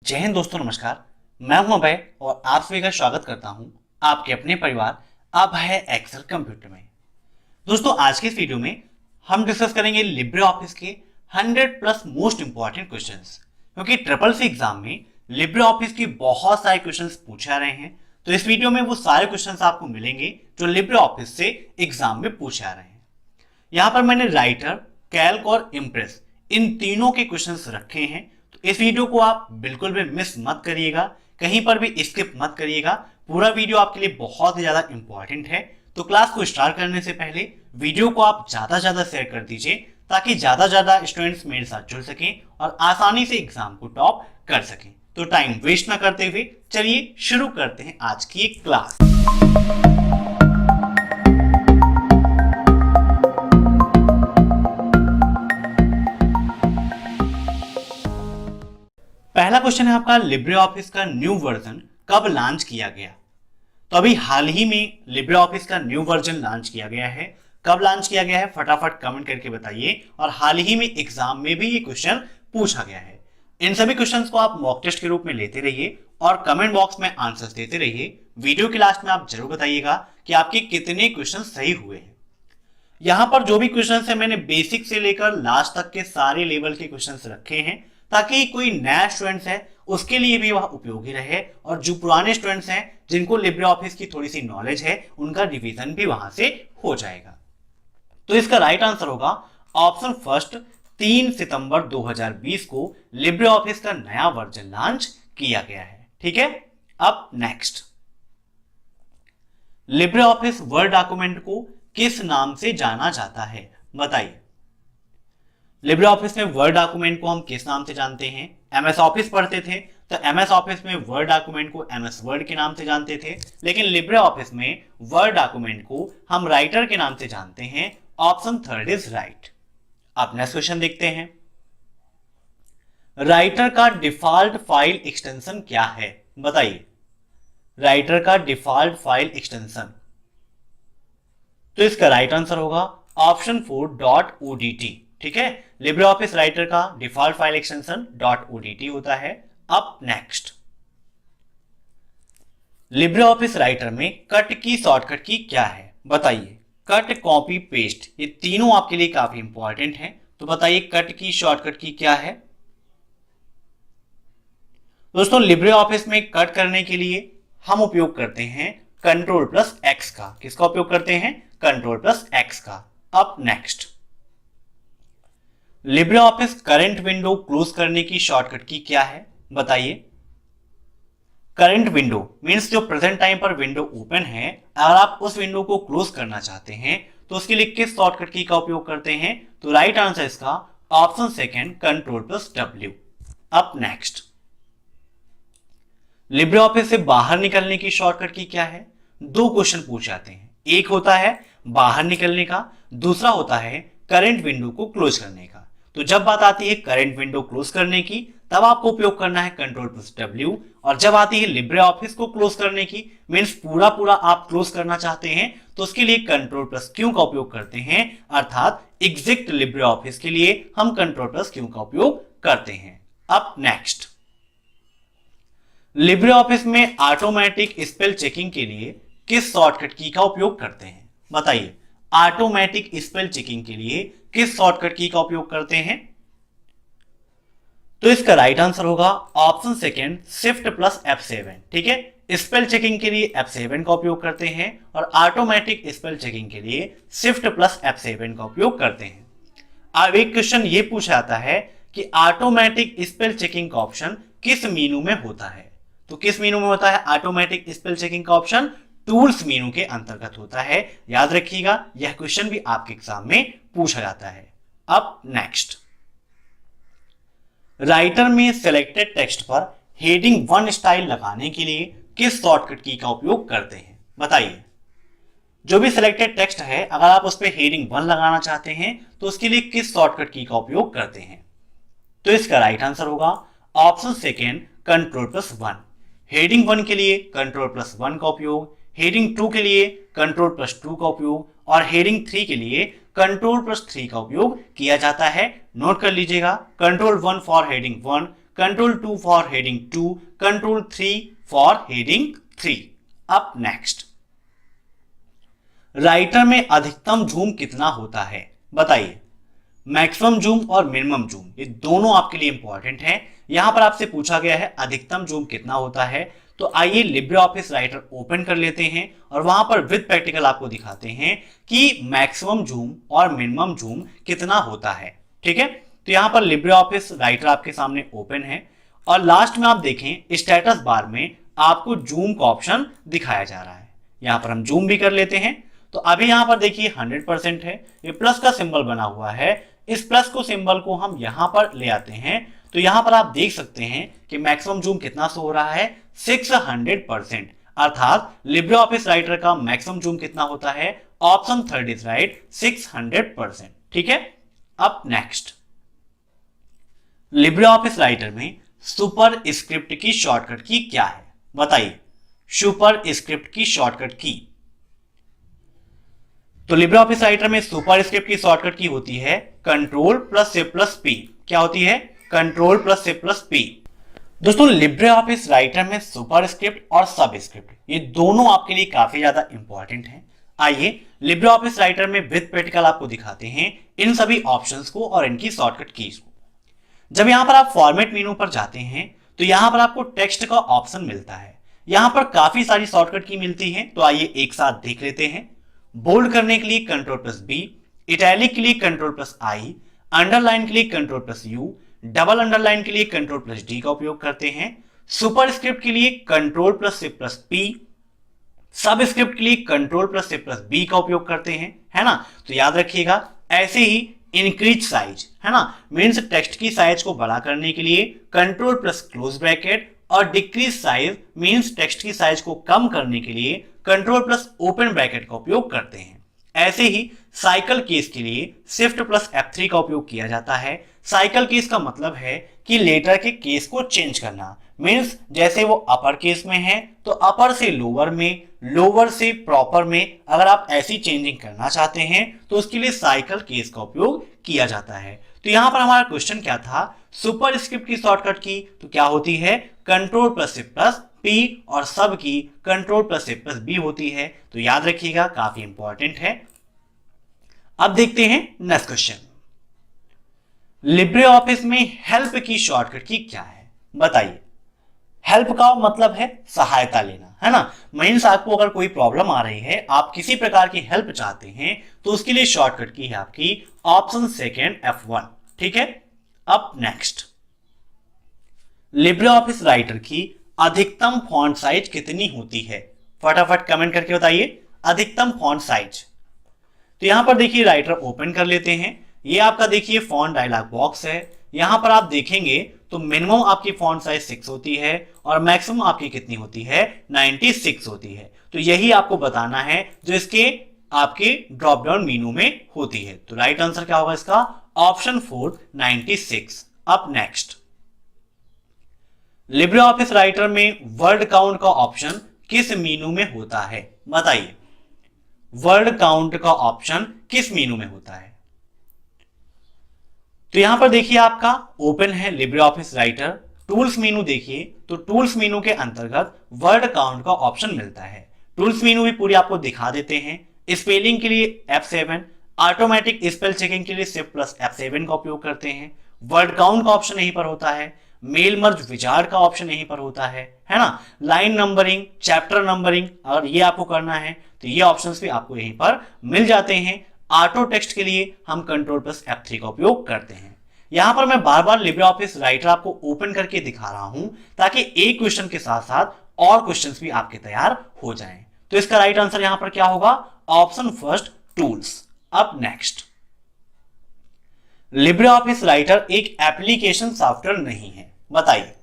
जय हिंद दोस्तों, नमस्कार। मैं हूं अभय और आप सभी का स्वागत करता हूं आपके अपने परिवार अभय एक्सेल कंप्यूटर में। दोस्तों, आज के इस वीडियो में हम डिस्कस करेंगे लिब्रे ऑफिस के 100 प्लस मोस्ट इंपॉर्टेंट क्वेश्चंस, क्योंकि ट्रिपल सी एग्जाम में लिब्रे ऑफिस की बहुत सारे क्वेश्चंस पूछे आ रहे हैं। तो इस वीडियो में वो सारे क्वेश्चंस आपको मिलेंगे जो लिब्रे ऑफिस से एग्जाम में पूछे आ रहे हैं। यहाँ पर मैंने राइटर, कैल्क और इम्प्रेस इन तीनों के क्वेश्चंस रखे हैं। तो इस वीडियो को आप बिल्कुल भी मिस मत करिएगा, कहीं पर भी स्किप मत करिएगा। पूरा वीडियो आपके लिए बहुत ही ज्यादा इंपॉर्टेंट है। तो क्लास को स्टार्ट करने से पहले वीडियो को आप ज्यादा ज्यादा शेयर कर दीजिए, ताकि ज्यादा ज्यादा स्टूडेंट्स मेरे साथ जुड़ सकें और आसानी से एग्जाम को टॉप कर सकें। तो टाइम वेस्ट ना करते हुए चलिए शुरू करते हैं आज की एक क्लास। पहला क्वेश्चन है आपका, लिब्रे ऑफिस का न्यू वर्जन कब लॉन्च किया गया? तो अभी हाल ही में लिब्रे ऑफिस का न्यू वर्जन लॉन्च किया गया है। कब लॉन्च किया गया है फटाफट कमेंट करके बताइए। और हाल ही में एग्जाम में भी ये क्वेश्चन पूछा गया है। इन सभी क्वेश्चंस को आप मॉक टेस्ट के रूप में लेते रहिए और कमेंट बॉक्स में आंसर्स देते रहिए। वीडियो के लास्ट में आप जरूर बताइएगा कि आपके कितने क्वेश्चन सही हुए हैं। यहाँ पर जो भी क्वेश्चन है मैंने बेसिक से लेकर लास्ट तक के सारे लेवल के क्वेश्चन रखे हैं, ताकि कोई नया स्टूडेंट्स है उसके लिए भी वह उपयोगी रहे, और जो पुराने स्टूडेंट्स हैं जिनको लिब्रे ऑफिस की थोड़ी सी नॉलेज है उनका रिवीजन भी वहां से हो जाएगा। तो इसका राइट आंसर होगा ऑप्शन फर्स्ट, 3 सितंबर 2020 को लिब्रे ऑफिस का नया वर्जन लॉन्च किया गया है। ठीक है, अब next, Libre office word document को किस नाम से जाना जाता है? बताइए। लिब्रे ऑफिस में वर्ड डॉक्यूमेंट को हम किस नाम से जानते हैं? एमएस ऑफिस पढ़ते थे तो एमएस ऑफिस में वर्ड डॉक्यूमेंट को एमएस वर्ड के नाम से जानते थे, लेकिन लिब्रे ऑफिस में वर्ड डॉक्यूमेंट को हम राइटर के नाम से जानते हैं। Option third is right. अब नेक्स्ट क्वेश्चन देखते हैं, राइटर का डिफॉल्ट फाइल एक्सटेंशन क्या है? बताइए। राइटर का डिफॉल्ट फाइल एक्सटेंशन, तो इसका राइट आंसर होगा ऑप्शन 4 .odt। ठीक है, लिब्रे ऑफिस राइटर का डिफॉल्ट फाइल एक्सटेंशन .odt होता है। अब नेक्स्ट, लिब्रे ऑफिस राइटर में कट की शॉर्टकट की क्या है? बताइए। कट, कॉपी, पेस्ट, ये तीनों आपके लिए काफी इंपॉर्टेंट हैं। तो बताइए कट की शॉर्टकट की क्या है? दोस्तों, लिब्रे ऑफिस में कट करने के लिए हम उपयोग करते हैं Ctrl+X का। किसका उपयोग करते हैं? Ctrl+X का। अब next, Libre office current window close करने की शॉर्टकट की क्या है? बताइए। करंट विंडो मींस जो प्रेजेंट टाइम पर विंडो ओपन है, अगर आप उस विंडो को क्लोज करना चाहते हैं तो उसके लिए किस शॉर्टकट की का उपयोग करते हैं? तो राइट आंसर इसका ऑप्शन सेकंड, Ctrl+W। अब नेक्स्ट, लिब्रे ऑफिस से बाहर निकलने की शॉर्टकट की क्या है? दो क्वेश्चन पूछ जाते हैं, एक होता है बाहर निकलने का, दूसरा होता है करंट विंडो को क्लोज करने का। तो जब बात आती है करंट विंडो क्लोज करने की, तब आपको उपयोग करना है Ctrl+W, और जब आती है लिब्रे ऑफिस को क्लोज करने की, मीन्स पूरा पूरा आप क्लोज करना चाहते हैं, तो उसके लिए Ctrl+Q का उपयोग करते हैं। अर्थात एग्जिट लिब्रे ऑफिस के लिए हम Ctrl+Q का उपयोग करते हैं। अब नेक्स्ट, लिब्रे ऑफिस में ऑटोमेटिक स्पेल चेकिंग के लिए किस शॉर्टकट की का उपयोग करते हैं? बताइए। ऑटोमेटिक स्पेल चेकिंग के लिए किस शॉर्टकट की का उपयोग करते हैं? तो इसका राइट आंसर होगा ऑप्शन सेकंड, Shift+F7। ठीक है, स्पेल चेकिंग के लिए F7 का उपयोग करते हैं और ऑटोमेटिक स्पेल चेकिंग के लिए Shift+F7 का उपयोग करते हैं। अब एक क्वेश्चन ये पूछा जाता है कि ऑटोमेटिक स्पेल चेकिंग का ऑप्शन किस मेनू में होता है? तो किस मेनू में होता है ऑटोमेटिक स्पेल चेकिंग का ऑप्शन? टूल्स मेनू के अंतर्गत होता है। याद रखिएगा, यह क्वेश्चन भी आपके एग्जाम में पूछा जाता है। अब नेक्स्ट, राइटर में सिलेक्टेड टेक्स्ट पर हेडिंग 1 स्टाइल लगाने के लिए किस शॉर्टकट की का उपयोग करते हैं? बताइए। जो भी सिलेक्टेड टेक्स्ट है, अगर आप उस पर हेडिंग 1 लगाना चाहते हैं तो उसके लिए किस शॉर्टकट की का उपयोग करते हैं? तो इसका राइट आंसर होगा ऑप्शन सेकेंड, Ctrl+1। हेडिंग 1 के लिए Ctrl+1 का उपयोग, हेडिंग 2 के लिए Ctrl+2 का उपयोग और हेडिंग 3 के लिए Ctrl+3 का उपयोग किया जाता है। नोट कर लीजिएगा, Ctrl+1 for heading 1, control 2 for heading 2, control 3 for heading 3। अब नेक्स्ट, राइटर में अधिकतम जूम कितना होता है बताइए। मैक्सिमम जूम और मिनिमम जूम ये दोनों आपके लिए इंपॉर्टेंट है। यहां पर आपसे पूछा गया है अधिकतम जूम कितना होता है। तो आइए लिब्रे ऑफिस राइटर ओपन कर लेते हैं और वहां पर विद प्रैक्टिकल आपको दिखाते हैं कि मैक्सिमम जूम और मिनिमम जूम कितना होता है। ठीक है, तो यहां पर लिब्रे ऑफिस राइटर आपके सामने ओपन है और लास्ट में आप देखें स्टेटस बार में आपको जूम का ऑप्शन दिखाया जा रहा है। यहां पर हम जूम भी कर लेते हैं। तो अभी यहां पर देखिए 100% है, ये प्लस का सिंबल बना हुआ है। इस प्लस को सिंबल को हम यहां पर ले आते हैं तो यहां पर आप देख सकते हैं कि मैक्सिमम जूम कितना शो हो रहा है 600%। अर्थात लिब्रे ऑफिस राइटर का मैक्सिमम जूम कितना होता है, ऑप्शन थर्ड इज राइट 600%। ठीक है, अब नेक्स्ट, लिब्रे ऑफिस राइटर में सुपर स्क्रिप्ट की शॉर्टकट की क्या है बताइए। सुपर स्क्रिप्ट की शॉर्टकट की, तो लिब्रे ऑफिस राइटर में सुपर स्क्रिप्ट की शॉर्टकट की होती है control plus shift plus P. क्या होती है, control plus shift plus P. दोस्तों लिब्रे ऑफिस राइटर में सुपर स्क्रिप्ट और सब स्क्रिप्ट ये दोनों आपके लिए काफी ज्यादा इंपॉर्टेंट हैं। आइए लिब्रे ऑफिस राइटर में विद प्रैक्टिकल आपको दिखाते हैं इन सभी ऑप्शंस को और इनकी शॉर्टकट कीज को। जब यहां पर आप फॉर्मेट मेनू पर जाते हैं तो यहां पर आपको टेक्स्ट का ऑप्शन मिलता है। यहां पर काफी सारी शॉर्टकट की मिलती है, तो आइए एक साथ देख लेते हैं। बोल्ड करने के लिए कंट्रोल प्लस बी, इटैलिक के लिए कंट्रोल प्लस आई, अंडरलाइन के लिए control plus you, double underline के लिए कंट्रोल प्लस डी का उपयोग करते हैं। सुपर स्क्रिप्ट के लिए control plus shift plus P, subscript के लिए control plus shift plus B का उपयोग करते हैं, है ना। तो याद रखिएगा, ऐसे ही इंक्रीज साइज, है ना, मीन्स टेक्स्ट की साइज को बड़ा करने के लिए कंट्रोल प्लस क्लोज ब्रैकेट, और डिक्रीज साइज मीन्स टेक्स्ट की साइज को कम करने के लिए कंट्रोल प्लस ओपन ब्रैकेट का उपयोग करते हैं। ऐसे ही साइकिल केस के लिए शिफ्ट प्लस F3 का उपयोग किया जाता है। साइकिल केस का मतलब है कि लेटर के केस को चेंज करना, मीन्स जैसे वो अपर केस में है तो अपर से लोअर में, लोअर से प्रॉपर में, अगर आप ऐसी चेंजिंग करना चाहते हैं तो उसके लिए साइकिल केस का उपयोग किया जाता है। तो यहां पर हमारा क्वेश्चन क्या था, सुपर स्क्रिप्ट की शॉर्टकट की तो क्या होती है control plus shift plus P, और सब की control plus shift plus B होती है। तो याद रखिएगा, काफी इंपॉर्टेंट है। अब देखते हैं नेक्स्ट क्वेश्चन, लिब्रे ऑफिस में हेल्प की शॉर्टकट की क्या है बताइए। हेल्प का मतलब है सहायता लेना, है ना। मीन्स आपको अगर कोई प्रॉब्लम आ रही है, आप किसी प्रकार की हेल्प चाहते हैं, तो उसके लिए शॉर्टकट की है आपकी ऑप्शन सेकेंड F1। ठीक है, अब नेक्स्ट, लिब्रे ऑफिस राइटर की अधिकतम फॉन्ट साइज कितनी होती है, फटाफट कमेंट करके बताइए अधिकतम फॉन्ट साइज। तो यहां पर देखिए राइटर ओपन कर लेते हैं। ये आपका देखिए फॉन्ट डायलॉग बॉक्स है। यहां पर आप देखेंगे तो मिनिमम आपकी फॉन्ट साइज 6 होती है और मैक्सिमम आपकी कितनी होती है 96 होती है। तो यही आपको बताना है जो इसके आपके ड्रॉप डाउन मेनू में होती है। तो राइट आंसर क्या होगा इसका, ऑप्शन 4 96। अब नेक्स्ट, लिब्रे ऑफिस राइटर में वर्ड काउंट का ऑप्शन किस मेनू में होता है बताइए। वर्ड काउंट का ऑप्शन किस मेनू में होता है। तो यहां पर देखिए आपका ओपन है Libre office writer, tools menu देखिए तो टूल्स मेनू के अंतर्गत वर्ड काउंट का ऑप्शन मिलता है। टूल्स मेनू भी पूरी आपको दिखा देते हैं। स्पेलिंग के लिए F7, ऑटोमेटिक स्पेल चेकिंग के लिए शिफ्ट प्लस F7 का उपयोग करते हैं। वर्ड काउंट का ऑप्शन यहीं पर होता है। मेल मर्ज विजार्ड का ऑप्शन यहीं पर होता है ना। लाइन नंबरिंग, चैप्टर नंबरिंग, अगर ये आपको करना है तो ये ऑप्शंस भी आपको यहीं पर मिल जाते हैं। ऑटो टेक्स्ट के लिए हम कंट्रोल प्लस F3 का उपयोग करते हैं। यहां पर मैं बार बार लिब्रे ऑफिस राइटर आपको ओपन करके दिखा रहा हूं ताकि एक क्वेश्चन के साथ साथ और क्वेश्चंस भी आपके तैयार हो जाएं। तो इसका राइट आंसर यहां पर क्या होगा, ऑप्शन फर्स्ट टूल्स। अब नेक्स्ट, लिब्रे ऑफिस राइटर एक एप्लीकेशन सॉफ्टवेयर नहीं है बताइए।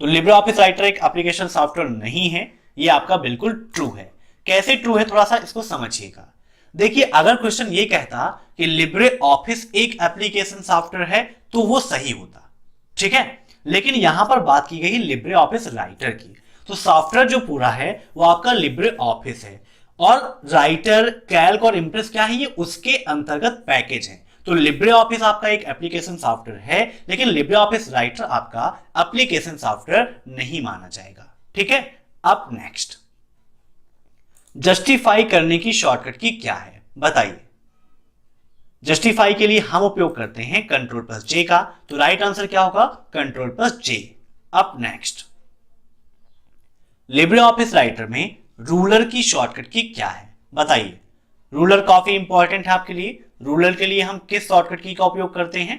तो लिब्रे ऑफिस राइटर एक एप्लीकेशन सॉफ्टवेयर नहीं है, ये आपका बिल्कुल ट्रू है। कैसे ट्रू है थोड़ा सा इसको समझिएगा। देखिए अगर क्वेश्चन ये कहता कि लिब्रे ऑफिस एक एप्लीकेशन सॉफ्टवेयर है तो वो सही होता, ठीक है। लेकिन यहां पर बात की गई लिब्रे ऑफिस राइटर की, तो सॉफ्टवेयर जो पूरा है वो आपका लिब्रे ऑफिस है और राइटर, कैल्क और इंप्रेस क्या है, ये उसके अंतर्गत पैकेज है। तो लिब्रे ऑफिस आपका एक एप्लीकेशन सॉफ्टवेयर है, लेकिन लिब्रे ऑफिस राइटर आपका एप्लीकेशन सॉफ्टवेयर नहीं माना जाएगा। ठीक है, अब नेक्स्ट, जस्टिफाई करने की शॉर्टकट की क्या है बताइए। जस्टिफाई के लिए हम उपयोग करते हैं Ctrl+J का, तो राइट आंसर क्या होगा, Ctrl+J। अब नेक्स्ट, लिब्रे ऑफिस राइटर में रूलर की शॉर्टकट की क्या है बताइए। रूलर काफी इंपॉर्टेंट है आपके लिए। रूलर के लिए हम किस शॉर्टकट की का उपयोग करते हैं,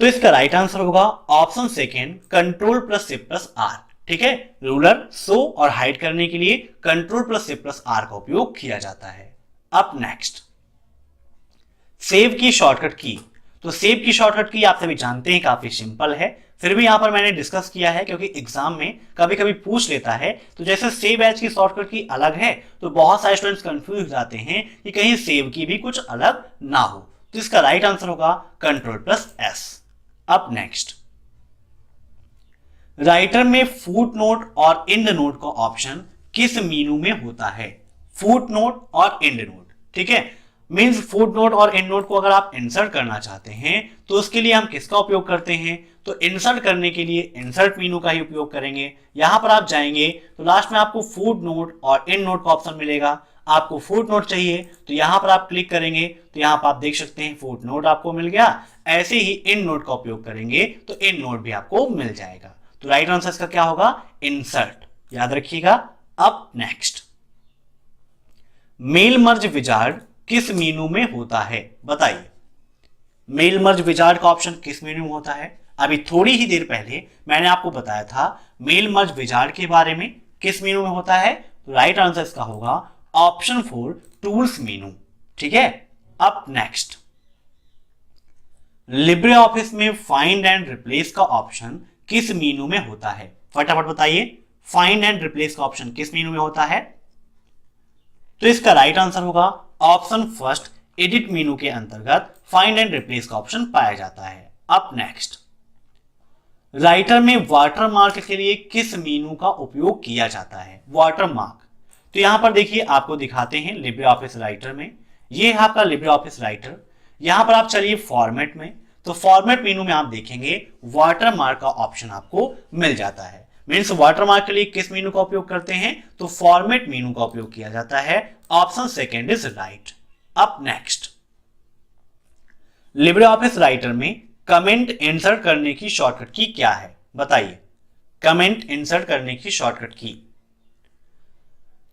तो इसका राइट आंसर होगा ऑप्शन सेकेंड, Ctrl+Shift+R। ठीक है, रूलर शो और हाइड करने के लिए Ctrl+Shift+R का उपयोग किया जाता है। अब नेक्स्ट, सेव की शॉर्टकट की। तो सेव की शॉर्टकट की आप सभी जानते हैं, काफी सिंपल है, फिर भी यहां पर मैंने डिस्कस किया है क्योंकि एग्जाम में कभी कभी पूछ लेता है। तो जैसे सेव एज की शॉर्टकट की अलग है, तो बहुत सारे स्टूडेंट्स कंफ्यूज हो जाते हैं कि कहीं सेव की भी कुछ अलग ना हो। तो इसका राइट आंसर होगा Ctrl+S। अब नेक्स्ट, राइटर में फुट नोट और एंड नोट का ऑप्शन किस मेनू में होता है। फुट नोट और एंड नोट, ठीक है, मींस फुट नोट और एंड नोट को अगर आप इंसर्ट करना चाहते हैं तो उसके लिए हम किसका उपयोग करते हैं, तो इंसर्ट करने के लिए इंसर्ट मेनू का ही उपयोग करेंगे। यहां पर आप जाएंगे तो लास्ट में आपको फुट नोट और एंड नोट का ऑप्शन मिलेगा। आपको फुट नोट चाहिए तो यहां पर आप क्लिक करेंगे तो यहां पर आप देख सकते हैं फुट नोट आपको मिल गया। ऐसे ही एंड नोट का उपयोग करेंगे तो एंड नोट भी आपको मिल जाएगा। तो राइट आंसर इसका क्या होगा, इंसर्ट, याद रखिएगा। अब नेक्स्ट, मेल मर्ज विजार्ड किस मेनू में होता है बताइए। मेल मर्ज विजार्ड का ऑप्शन किस मेनू में होता है। अभी थोड़ी ही देर पहले मैंने आपको बताया था मेल मर्ज विजार्ड के बारे में, किस मेनू में होता है। तो राइट आंसर इसका होगा ऑप्शन 4, टूल्स मेनू। ठीक है, अब नेक्स्ट, लिब्रे ऑफिस में फाइंड एंड रिप्लेस का ऑप्शन किस मेनू में होता है, फटाफट बताइए। फाइंड एंड रिप्लेस का ऑप्शन किस मेनू में होता है, तो इसका राइट आंसर होगा ऑप्शन फर्स्ट, एडिट मेनू के अंतर्गत फाइंड एंड रिप्लेस का ऑप्शन पाया जाता है। अब नेक्स्ट, राइटर में वाटरमार्क के लिए किस मेनू का उपयोग किया जाता है, वाटरमार्क। तो यहां पर देखिए आपको दिखाते हैं लिब्रे ऑफिस राइटर में, ये है आपका लिब्रे ऑफिस राइटर। यहां पर आप चलिए फॉर्मेट में, तो फॉर्मेट मेनू में आप देखेंगे वाटरमार्क का ऑप्शन आपको मिल जाता है। मीन्स वाटरमार्क के लिए किस मेनू का उपयोग करते हैं, तो फॉर्मेट मेनू का उपयोग किया जाता है। Option second is right. अब नेक्स्ट, लिब्रे ऑफिस राइटर में कमेंट इंसर्ट करने की शॉर्टकट की क्या है बताइए। कमेंट इंसर्ट करने की शॉर्टकट की,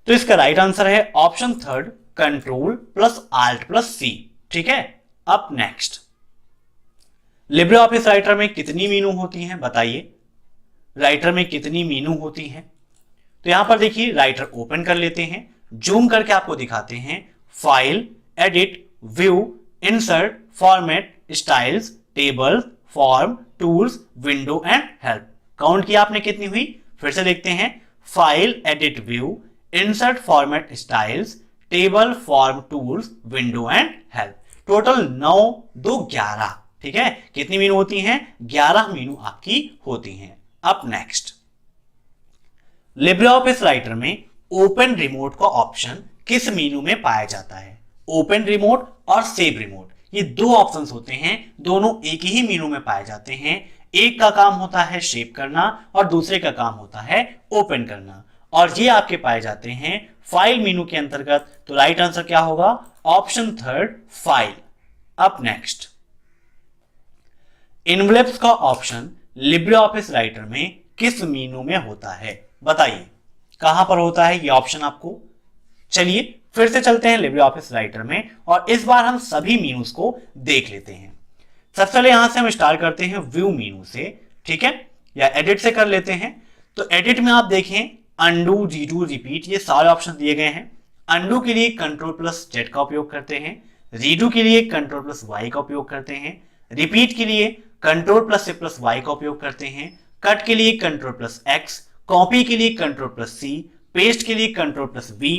तो इसका राइट आंसर है ऑप्शन थर्ड, Ctrl+Alt+C। ठीक है, अब नेक्स्ट, लिब्रे ऑफिस राइटर में कितनी मेनू होती हैं बताइए। राइटर में कितनी मेनू होती हैं, तो यहां पर देखिए राइटर ओपन कर लेते हैं, जूम करके आपको दिखाते हैं, file, edit, view, insert, format, styles, table, form, tools, window and help. Count किया आपने कितनी हुई, फिर से देखते हैं, file, edit, view, insert, format, styles, table, form, tools, window and help. Total 9, 2, 11। ठीक है, कितनी मेनू होती हैं, 11 मेनू आपकी होती हैं। अब नेक्स्ट, लिब्रे ऑफिस राइटर में ओपन रिमोट का ऑप्शन किस मेनू में पाया जाता है। ओपन रिमोट और सेव रिमोट, ये दो ऑप्शंस होते हैं, दोनों एक ही मेनू में पाए जाते हैं। एक का काम होता है सेव करना और दूसरे का काम होता है ओपन करना, और ये आपके पाए जाते हैं फाइल मेनू के अंतर्गत। तो राइट आंसर क्या होगा, ऑप्शन थर्ड, फाइल। अब नेक्स्ट, इनवेलप्स का ऑप्शन लिब्रे ऑफिस राइटर में किस मेनू में होता है बताइए, कहां पर होता है ये ऑप्शन आपको। चलिए फिर से चलते हैं लिब्रे ऑफिस राइटर में और इस बार हम सभी मेनूज को देख लेते हैं। सबसे पहले यहां से हम स्टार्ट करते हैं व्यू मेनू से, ठीक है, या एडिट से कर लेते हैं। तो एडिट में आप देखें अंडू, रीडू, रिपीट, ये सारे ऑप्शन दिए गए हैं। अंडू के लिए Ctrl+Z का उपयोग करते हैं, रीडू के लिए Ctrl+Y का उपयोग करते हैं, रिपीट के लिए Ctrl+Shift+Y का उपयोग करते हैं, कट के लिए Ctrl+X, कॉपी के लिए Ctrl+C, पेस्ट के लिए Ctrl+V।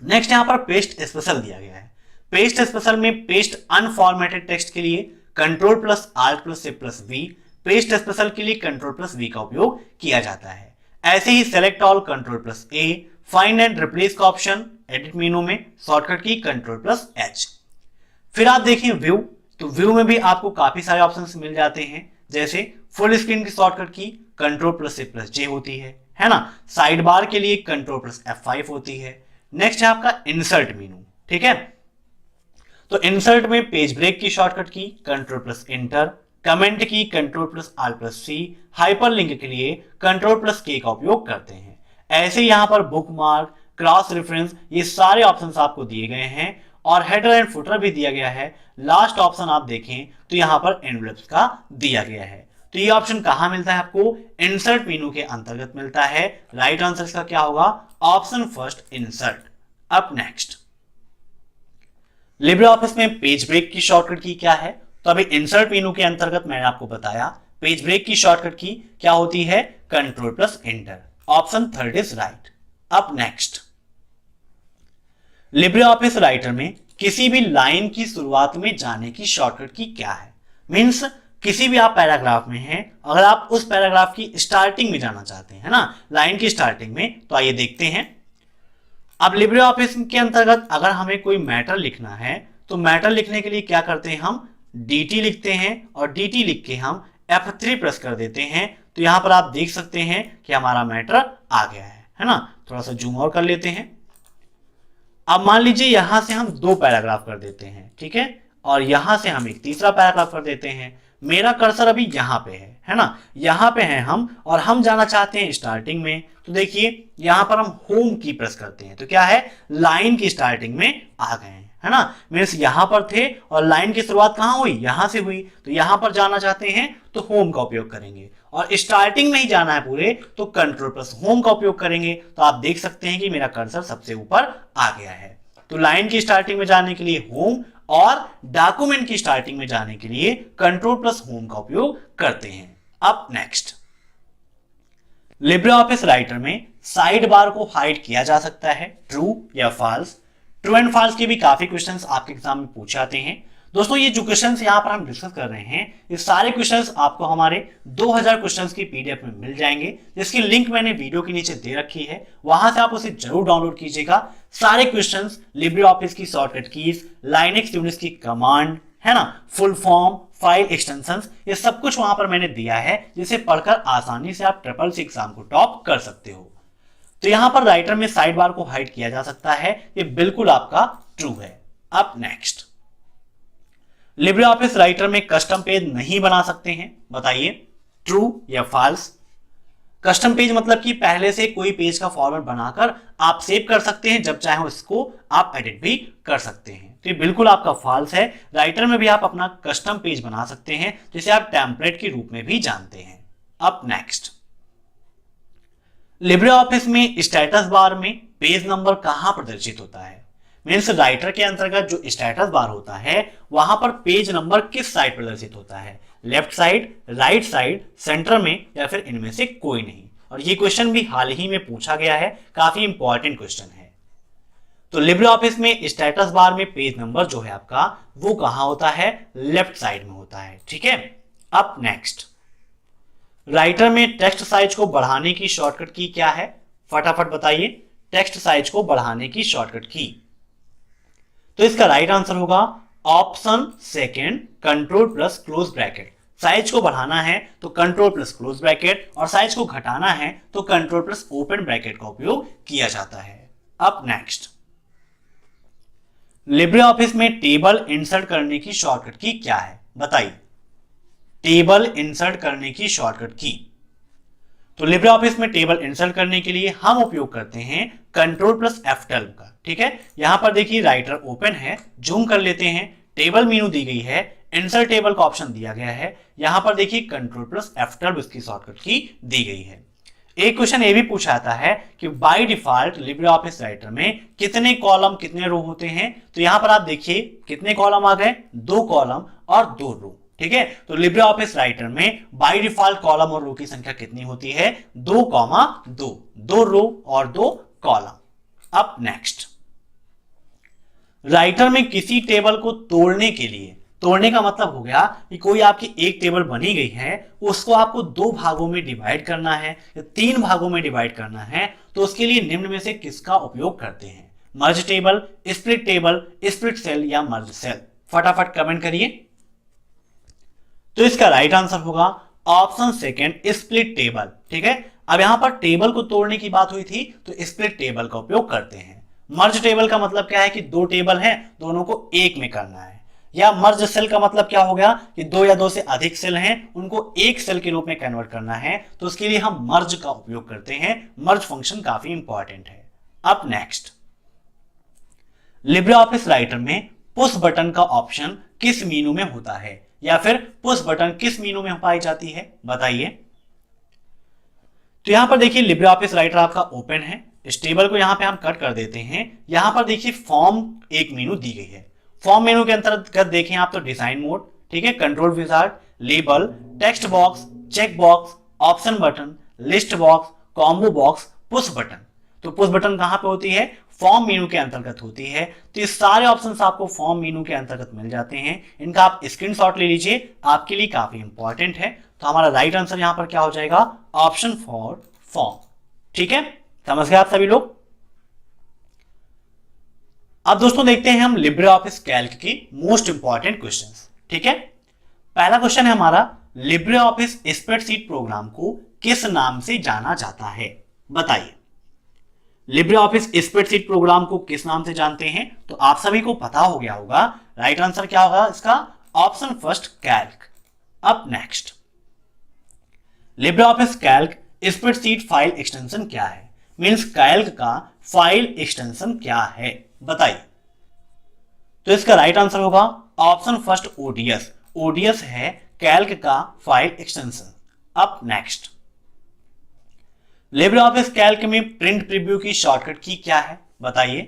नेक्स्ट यहां पर पेस्ट स्पेशल दिया गया है। पेस्ट स्पेशल में पेस्ट अनफॉर्मेटेड टेक्स्ट के लिए Ctrl+Alt+Shift+V, पेस्ट स्पेशल के लिए Ctrl+V का उपयोग किया जाता है। ऐसे ही select all Ctrl+A, find and replace का ऑप्शन एडिट मेनू में शॉर्टकट की Ctrl+H। फिर आप देखिए व्यू, तो व्यू में भी आपको काफी सारे ऑप्शंस मिल जाते हैं, जैसे फुल स्क्रीन की शॉर्टकट की Ctrl+C+J होती है ना। साइड बार के लिए Ctrl+F5 होती है। नेक्स्ट है आपका इंसर्ट मेनू, ठीक है। तो इंसर्ट में पेज ब्रेक की शॉर्टकट की Ctrl+Enter, कमेंट की Ctrl+R+C, हाइपरलिंक के लिए Ctrl+K का उपयोग करते हैं। ऐसे यहां पर बुकमार्क, क्रॉस रेफरेंस, ये सारे ऑप्शंस आपको दिए गए हैं और हेडर एंड फुटर भी दिया गया है। लास्ट ऑप्शन आप देखें तो यहां पर एनवेलप्स का दिया गया है। तो ये ऑप्शन कहां मिलता है आपको? इंसर्ट मेनू के अंतर्गत मिलता है। राइट आंसर इसका क्या होगा? Option first, insert. अब नेक्स्ट, लिब्रे ऑफिस में पेज ब्रेक की शॉर्टकट की क्या है? तो अभी इंसर्ट मेनू के अंतर्गत मैंने आपको बताया पेज ब्रेक की शॉर्टकट की क्या होती है? Ctrl+Enter। Option third is right. अब नेक्स्ट, लिब्रे ऑफिस राइटर में किसी भी लाइन की शुरुआत में जाने की शॉर्टकट की क्या है? मींस किसी भी आप पैराग्राफ में हैं, अगर आप उस पैराग्राफ की स्टार्टिंग में जाना चाहते हैं, है ना, लाइन की स्टार्टिंग में, तो आइए देखते हैं। अब लिब्रे ऑफिस के अंतर्गत अगर हमें कोई मैटर लिखना है तो मैटर लिखने के लिए क्या करते हैं? हम DT लिखते हैं और DT लिख के हम F3 प्रेस कर देते हैं। तो यहां पर आप देख सकते हैं कि हमारा मैटर आ गया है ना। थोड़ा सा जूम और कर लेते हैं। अब मान लीजिए यहां से हम 2 पैराग्राफ कर देते हैं, ठीक है, और यहां से हम एक तीसरा पैराग्राफ कर देते हैं। मेरा कर्सर अभी यहां पे है ना, यहां पे हैं हम और हम जाना चाहते हैं स्टार्टिंग में। तो देखिए यहां पर हम होम की प्रेस करते हैं तो क्या है? लाइन की स्टार्टिंग में आ गए हैं, है ना। मीन्स यहां पर थे और लाइन की शुरुआत कहां हुई? यहां से हुई। तो यहां पर जाना चाहते हैं तो होम का उपयोग करेंगे और स्टार्टिंग में ही जाना है पूरे तो Ctrl+Home का उपयोग करेंगे। तो आप देख सकते हैं कि मेरा कर्सर सबसे ऊपर आ गया है। तो लाइन की स्टार्टिंग में जाने के लिए होम और डॉक्यूमेंट की स्टार्टिंग में जाने के लिए Ctrl+Home का उपयोग करते हैं। अब नेक्स्ट, लिब्रे ऑफिस राइटर में साइड बार को हाइड किया जा सकता है, ट्रू या फॉल्स? ट्रू एंड फॉल्स के भी काफी क्वेश्चंस आपके एग्जाम में पूछे जाते हैं। दोस्तों ये जो क्वेश्चंस यहां पर हम डिस्कस कर रहे हैं, ये सारे क्वेश्चंस आपको हमारे 2000 क्वेश्चंस की पीडीएफ में मिल जाएंगे, जिसकी लिंक मैंने वीडियो के नीचे दे रखी है। वहां से आप उसे जरूर डाउनलोड कीजिएगा। सारे क्वेश्चंस, लिब्रे ऑफिस की शॉर्टकट कीज, लाइनेक्स यूनिक्स की कमांड, है ना, फुल फॉर्म, फाइल एक्सटेंशंस, ये सब कुछ वहां पर मैंने दिया है, जिसे पढ़कर आसानी से आप SSC एग्जाम को टॉप कर सकते हो। तो यहां पर राइटर में साइड बार को हाइड किया जा सकता है, ये बिल्कुल आपका ट्रू है। अब नेक्स्ट, लिब्रे ऑफिस राइटर में कस्टम पेज नहीं बना सकते हैं, बताइए ट्रू या फॉल्स? कस्टम पेज मतलब कि पहले से कोई पेज का फॉर्मेट बनाकर आप सेव कर सकते हैं, जब चाहे इसको आप एडिट भी कर सकते हैं। तो ये बिल्कुल आपका फॉल्स है। राइटर में भी आप अपना कस्टम पेज बना सकते हैं, जिसे आप टेम्पलेट के रूप में भी जानते हैं। अब नेक्स्ट, लिब्रे ऑफिस में स्टेटस बार में पेज नंबर कहां प्रदर्शित होता है? मीन्स राइटर के अंतर्गत जो स्टेटस बार होता है वहां पर पेज नंबर किस साइड प्रदर्शित होता है? Left side, right side, centre में, या फिर इनमें से कोई नहीं? और ये क्वेश्चन भी हाल ही में पूछा गया है, काफी इंपॉर्टेंट क्वेश्चन है। तो लिब्रे ऑफिस में स्टेटस बार में पेज नंबर जो है आपका वो कहां होता है? लेफ्ट साइड में होता है, ठीक है। अब नेक्स्ट, राइटर में टेक्स्ट साइज को बढ़ाने की शॉर्टकट की क्या है? फटाफट बताइए, टेक्स्ट साइज को बढ़ाने की शॉर्टकट की। तो इसका राइट आंसर होगा ऑप्शन सेकेंड, Ctrl+क्लोज ब्रैकेट। साइज को बढ़ाना है तो Ctrl+क्लोज ब्रैकेट और साइज को घटाना है तो Ctrl+ओपन ब्रैकेट का उपयोग किया जाता है। अब नेक्स्ट, लिब्रे ऑफिस में टेबल इंसर्ट करने की शॉर्टकट की क्या है? बताइए, टेबल इंसर्ट करने की शॉर्टकट की। तो लिब्रे ऑफिस में टेबल इंसर्ट करने के लिए हम उपयोग करते हैं Ctrl+F12 का, ठीक है। यहां पर देखिए राइटर ओपन है, जूम कर लेते हैं, टेबल मेनू दी गई है, इंसर्ट टेबल का ऑप्शन दिया गया है। यहां पर देखिए Ctrl+F12 इसकी शॉर्टकट की दी गई है। एक क्वेश्चन ये भी पूछा जाता है कि by default Libre office writer में कितने कॉलम कितने रो होते हैं? तो यहां पर आप देखिए कितने कॉलम आ गए? 2 कॉलम और 2 रो, ठीक है। तो लिब्रे ऑफिस राइटर में बाय डिफॉल्ट कॉलम और रो की संख्या कितनी होती है? 2,2, 2 रो और 2 कॉलम। अब नेक्स्ट, राइटर में किसी टेबल को तोड़ने के लिए, तोड़ने का मतलब हो गया कि कोई आपकी एक टेबल बनी गई है, उसको आपको 2 भागों में डिवाइड करना है या 3 भागों में डिवाइड करना है, तो उसके लिए निम्न में से किसका उपयोग करते हैं? Merge table, split table, split cell या मर्ज सेल? फटाफट कमेंट करिए। तो इसका राइट आंसर होगा ऑप्शन सेकंड, स्प्लिट टेबल। ठीक है, अब यहां पर टेबल को तोड़ने की बात हुई थी तो स्प्लिट टेबल का उपयोग करते हैं। मर्ज टेबल का मतलब क्या है कि दो टेबल हैं, दोनों को एक में करना है। या मर्ज सेल का मतलब क्या हो गया कि दो या दो से अधिक सेल हैं, उनको एक सेल के रूप में कन्वर्ट करना है, तो उसके लिए हम मर्ज का उपयोग करते हैं। मर्ज फंक्शन काफी इंपॉर्टेंट है। अब नेक्स्ट, लिब्रे ऑफिस राइटर में पुश बटन का ऑप्शन किस मीनू में होता है, या फिर पुश बटन किस मीनू में पाई जाती है, बताइए। तो यहां पर देखिए लिब्रे ऑफिस राइटर आपका ओपन है, इस टेबल को यहां पे हम कट कर देते हैं। यहां पर देखिए फॉर्म एक मेनू दी गई है। फॉर्म मेनू के अंतर्गत देखें आप तो डिजाइन मोड, ठीक है, control wizard, label, text box, check box, option button, list box, combo box, push button. तो पुश बटन कहां पे होती है, फॉर्म मेनू के अंतर्गत होती है। तो ये सारे ऑप्शंस आपको फॉर्म मेनू के अंतर्गत मिल जाते हैं। इनका आप स्क्रीनशॉट ले लीजिए, आपके लिए काफी इंपॉर्टेंट है। तो हमारा राइट आंसर यहां पर क्या हो जाएगा, ऑप्शन फॉर फॉर्म। ठीक है, समझ गए आप सभी लोग। अब दोस्तों देखते हैं हम लिब्रे ऑफिस कैल्क की मोस्ट इंपॉर्टेंट क्वेश्चंस। ठीक है, पहला क्वेश्चन है हमारा, लिब्रे ऑफिस स्प्रेडशीट प्रोग्राम को किस नाम से जाना जाता है, बताइए। लिब्रे ऑफिस स्प्रेडशीट प्रोग्राम को किस नाम से जानते हैं, तो आप सभी को पता हो गया होगा। राइट आंसर क्या होगा इसका, ऑप्शन फर्स्ट, कैल्क। अब next, LibreOffice Calc spreadsheet file extension क्या है, मींस कैल्क का फाइल एक्सटेंशन क्या है, बताइए। तो इसका राइट आंसर होगा ऑप्शन फर्स्ट, ओडीएस। ओडीएस है कैल्क का फाइल एक्सटेंशन। अब नेक्स्ट, लिब्रे ऑफिस कैल्क में प्रिंट प्रीव्यू की शॉर्टकट की क्या है, बताइए।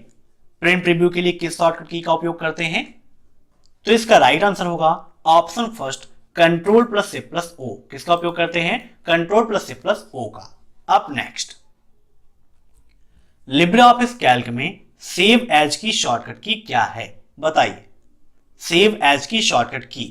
प्रिंट प्रीव्यू के लिए किस शॉर्टकट की का उपयोग करते हैं, तो इसका राइट आंसर होगा option first, control plus shift plus O. किसका उपयोग करते हैं, control plus shift plus O का। अब नेक्स्ट, लिब्रे ऑफिस कैल्क में सेव एज की शॉर्टकट की क्या है, बताइए। सेव एज की शॉर्टकट की,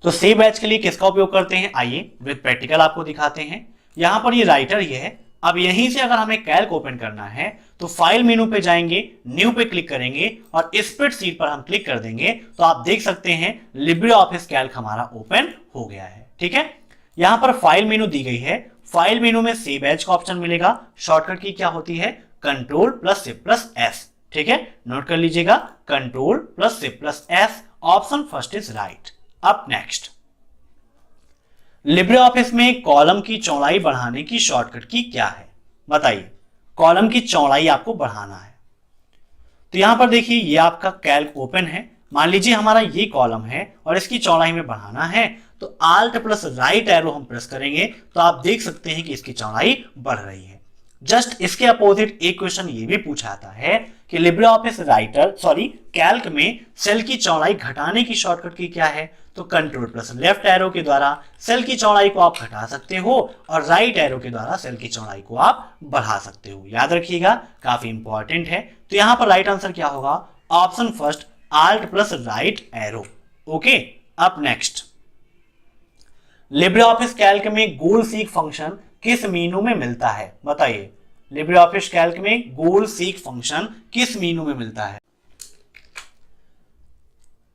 तो सेव एज के लिए किसका उपयोग करते हैं, आइए विद प्रैक्टिकल आपको दिखाते हैं। यहां पर ये राइटर ये है। अब यहीं से अगर हमें कैल्क ओपन करना है तो फाइल मेनू पे जाएंगे, न्यू पे क्लिक करेंगे और स्प्रेडशीट पर हम क्लिक कर देंगे, तो आप देख सकते हैं लिब्रे ऑफिस कैल्क हमारा ओपन हो गया है। ठीक है, यहां पर फाइल मेनू दी गई है। फाइल मेनू में सेव एज का ऑप्शन मिलेगा। शॉर्टकट की क्या होती है, control plus shift plus S. ठीक है, नोट कर लीजिएगा, control plus shift plus S. Option first is right. अब नेक्स्ट, लिब्रे ऑफिस में कॉलम की चौड़ाई बढ़ाने की शॉर्टकट की क्या है, बताइए। कॉलम की चौड़ाई आपको बढ़ाना है, तो यहां पर देखिए ये आपका कैल्क ओपन है। मान लीजिए हमारा ये कॉलम है और इसकी चौड़ाई में बढ़ाना है, तो आल्ट प्लस राइट एरो हम प्रेस करेंगे तो आप देख सकते हैं कि इसकी चौड़ाई बढ़ रही है। जस्ट इसके अपोजिट एक क्वेश्चन ये भी पूछा जाता है कि लिब्रे ऑफिस कैल्क में सेल की चौड़ाई घटाने की शॉर्टकट की क्या है, तो कंट्रोल प्लस लेफ्ट एरो के द्वारा सेल की चौड़ाई को आप घटा सकते हो और राइट एरो के द्वारा सेल की चौड़ाई को आप बढ़ा सकते हो। याद रखिएगा, काफी इंपॉर्टेंट है। तो यहां पर राइट आंसर क्या होगा, option first, alt plus right arrow. Okay, अब नेक्स्ट, लिब्रे ऑफिस कैल्क में गोल सीक फंक्शन किस मीनू में मिलता है, बताइए। लिब्रे ऑफिस कैल्क में गोल सीक फंक्शन किस मीनू में मिलता है।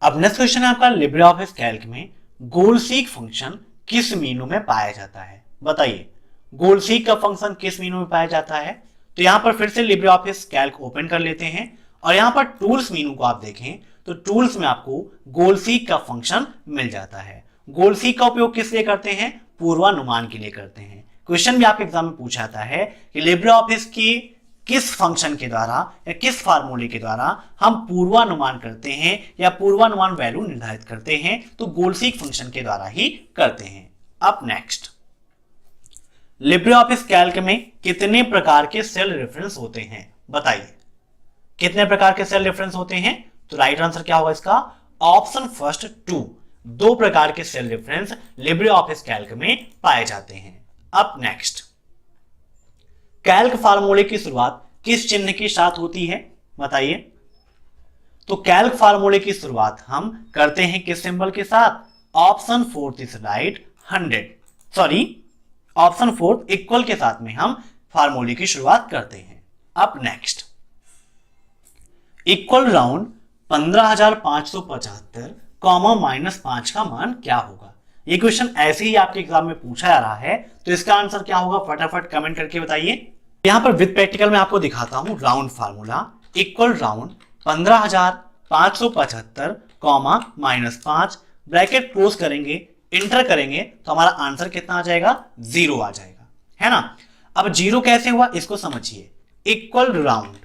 अब नेक्स्ट क्वेश्चन है आपका, लिब्रे ऑफिस कैल्क में गोल सीक फंक्शन किस मीनू में पाया जाता है, बताइए। गोल सीक का फंक्शन किस मीनू में पाया जाता है, तो यहां पर फिर से लिब्रे ऑफिस कैल्क ओपन कर लेते हैं और यहां पर टूल्स मीनू को आप देखें तो टूल्स में आपको गोल सीक का फंक्शन मिल जाता है। गोल सीक का उपयोग किस लिए करते हैं, पूर्वानुमान के लिए करते हैं। क्वेश्चन भी आपके एग्जाम में पूछा जाता है कि लिब्रे ऑफिस की किस फंक्शन के द्वारा या किस फार्मूले के द्वारा हम पूर्वानुमान करते हैं या पूर्वानुमान वैल्यू निर्धारित करते हैं, तो गोल सीक फंक्शन के द्वारा ही करते हैं। अब नेक्स्ट, लिब्रे ऑफिस कैल्क में कितने प्रकार के सेल रेफरेंस होते हैं, बताइए। कितने प्रकार के सेल रेफरेंस होते हैं, तो राइट आंसर क्या होगा इसका, ऑप्शन फर्स्ट, 2। 2 प्रकार के cell reference LibreOffice Calc में पाए जाते हैं। अब नेक्स्ट, कैल्क फार्मूले की शुरुआत किस चिन्ह के साथ होती है, बताइए। तो कैल्क फार्मूले की शुरुआत हम करते हैं किस सिंबल के साथ, option fourth is right, 100 option fourth equal के साथ में हम फार्मूले की शुरुआत करते हैं। अब नेक्स्ट, इक्वल राउंड 15,575 कॉमा -5 का मान क्या होगा। ये क्वेश्चन ऐसे ही आपके एग्जाम में पूछा जा रहा है, तो इसका आंसर क्या होगा फटाफट कमेंट करके बताइए। यहां पर विद प्रैक्टिकल में आपको दिखाता हूं। Round formula equal round 15,575 comma -5 bracket close करेंगे, इंटर करेंगे तो हमारा आंसर कितना आ जाएगा, 0 आ जाएगा, है ना। अब 0 कैसे हुआ इसको समझिए। इक्वल राउंड,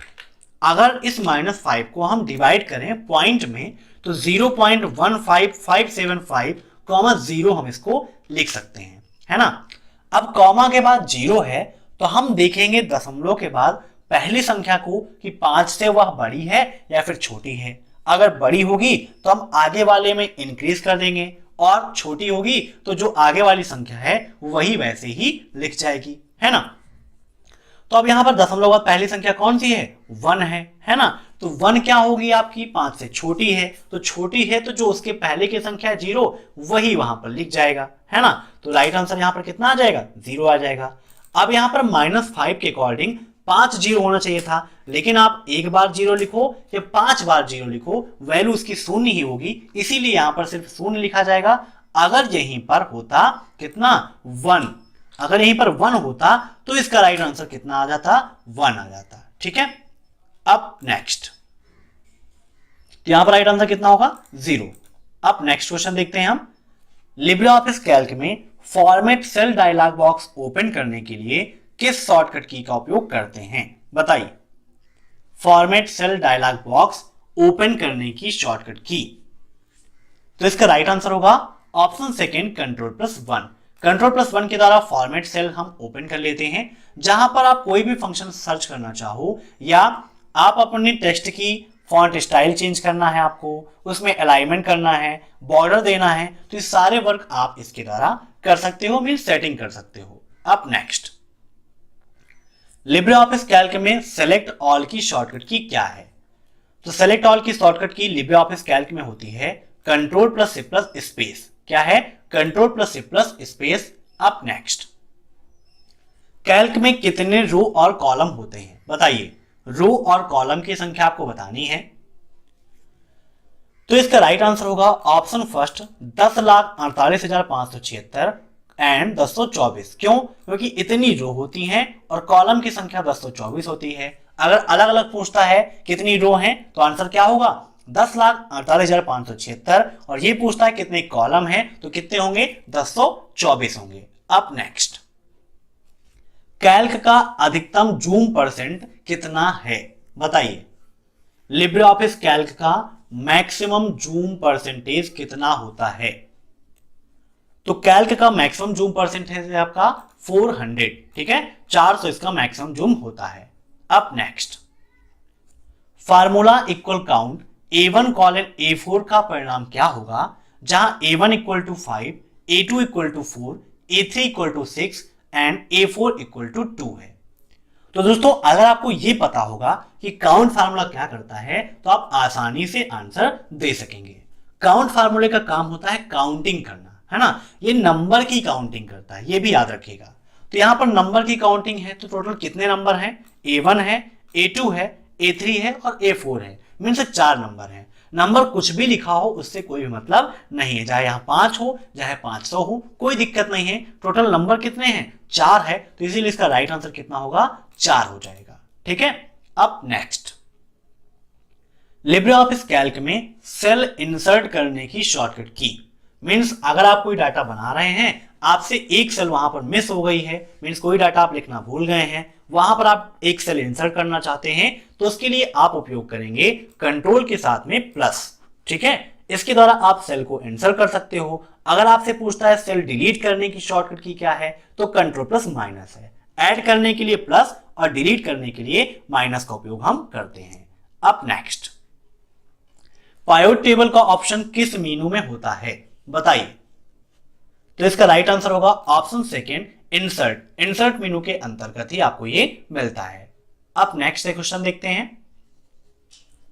अगर इस -5 को हम डिवाइड करें पॉइंट में तो 0.15575 कॉमा 0 हम इसको लिख सकते हैं, है ना। अब कॉमा के बाद 0 है तो हम देखेंगे दशमलव के बाद पहली संख्या को कि 5 से वह बड़ी है या फिर छोटी है। अगर बड़ी होगी तो हम आगे वाले में इंक्रीज कर देंगे, और छोटी होगी तो जो आगे वाली संख्या है वही वैसे ही लिख जाएगी, है ना। तो अब यहां पर दशमलव बाद पहली संख्या कौन सी है, 1 है ना। तो 1 क्या होगी आपकी, 5 से छोटी है, तो छोटी है तो जो उसके पहले की संख्या 0 वही वहां पर लिख जाएगा, है ना। तो राइट आंसर यहां पर कितना आ जाएगा, 0 आ जाएगा। अब यहां पर -5 के अकॉर्डिंग 5 0 होना चाहिए था, लेकिन आप एक बार 0 लिखो या 5 बार 0 लिखो वैल्यू उसकी शून्य ही होगी, इसीलिए यहां पर सिर्फ शून्य लिखा जाएगा। अगर यहीं पर होता कितना 1, अगर यहीं पर 1 होता तो इसका राइट आंसर कितना आ जाता, 1 आ जाता, ठीक है। अब नेक्स्ट, यहां पर राइट आंसर कितना होगा, 0। अब नेक्स्ट क्वेश्चन देखते हैं हम। लिब्रे ऑफिस कैल्क में format cell dialog box open करने के लिए किस शॉर्टकट की का उपयोग करते हैं, बताइए। Format cell dialog box open करने की शॉर्टकट की, तो इसका राइट आंसर होगा ऑप्शन सेकंड Ctrl+1। Ctrl+1 के द्वारा फॉर्मेट सेल हम ओपन कर लेते हैं। जहां पर आप कोई भी फंक्शन सर्च करना चाहो या आप अपने टेक्स्ट की फॉन्ट स्टाइल चेंज करना है, आपको उसमें अलाइनमेंट करना है, बॉर्डर देना है, तो ये सारे वर्क आप इसके द्वारा कर सकते हो, मीन सेटिंग कर सकते हो। अब नेक्स्ट, लिब्रे ऑफिस कैल्क में सेलेक्ट ऑल की शॉर्टकट की क्या है। तो सेलेक्ट ऑल की शॉर्टकट की लिब्रे ऑफिस कैल्क में होती है Ctrl+C+ स्पेस। क्या है, Ctrl+C+ स्पेस। अब नेक्स्ट, कैल्क में कितने रो और कॉलम होते हैं, बताइए। रो और कॉलम की संख्या आपको बतानी है, तो इसका राइट आंसर होगा ऑप्शन फर्स्ट 10,48,576 एंड 224। क्यों, क्योंकि इतनी रो होती हैं और कॉलम की संख्या 224 होती है। अगर अलग अलग पूछता है कितनी रो हैं तो आंसर क्या होगा, 10,48,576, और ये पूछता है कितने कॉलम हैं तो कितने होंगे, 224 होंगे। अब नेक्स्ट, कैल्क का अधिकतम जूम परसेंट कितना है, बताइए। लिब्रे ऑफिस कैल्क का मैक्सिमम जूम परसेंटेज कितना होता है। तो कैल्क का मैक्सिमम जूम परसेंटेज है आपका 400, ठीक है, 400 इसका मैक्सिमम जूम होता है। अब next, formula equal count A1 colon A4 का परिणाम क्या होगा, जहां A1 equal to 5, A2 equal to 4, A3 equal to 6 and A4 equal to 2 है। तो दोस्तों अगर आपको यह पता होगा कि काउंट फार्मूला क्या करता है तो आप आसानी से आंसर दे सकेंगे। काउंट फार्मूले का काम होता है काउंटिंग करना, है ना, ये नंबर की काउंटिंग करता है, ये भी याद रखिएगा। तो यहां पर नंबर की काउंटिंग है, तो टोटल कितने नंबर हैं, A1 है, A2 है, A3 है और A4 है, मीन से 4 नंबर हैं। नंबर कुछ भी लिखा हो उससे कोई भी मतलब नहीं है, चाहे यहां 5 हो चाहे 500 हो, कोई दिक्कत नहीं है। टोटल नंबर कितने हैं, 4 है, तो इसीलिए इसका राइट आंसर कितना होगा, 4 हो जाएगा, ठीक है। अब नेक्स्ट, लिब्रे ऑफिस कैल्क में सेल इंसर्ट करने की शॉर्टकट की, मीन्स अगर आप कोई डाटा बना रहे हैं, आपसे एक सेल वहां पर मिस हो गई है, मीन्स कोई डाटा आप लिखना भूल गए हैं, वहां पर आप एक सेल इंसर्ट करना चाहते हैं, तो उसके लिए आप उपयोग करेंगे कंट्रोल के साथ में प्लस, ठीक है। इसके द्वारा आप सेल को इंसर्ट कर सकते हो। अगर आपसे पूछता है सेल डिलीट करने की शॉर्टकट की क्या है, तो Ctrl+- है। ऐड करने के लिए प्लस और डिलीट करने के लिए माइनस का उपयोग हम करते हैं। अब नेक्स्ट, पाइवट टेबल का ऑप्शन किस मेनू में होता है, बताइए। तो इसका राइट आंसर होगा ऑप्शन सेकंड इंसर्ट। इंसर्ट मेनू के अंतर्गत ही आपको ये मिलता है। अब नेक्स्ट क्वेश्चन देखते हैं,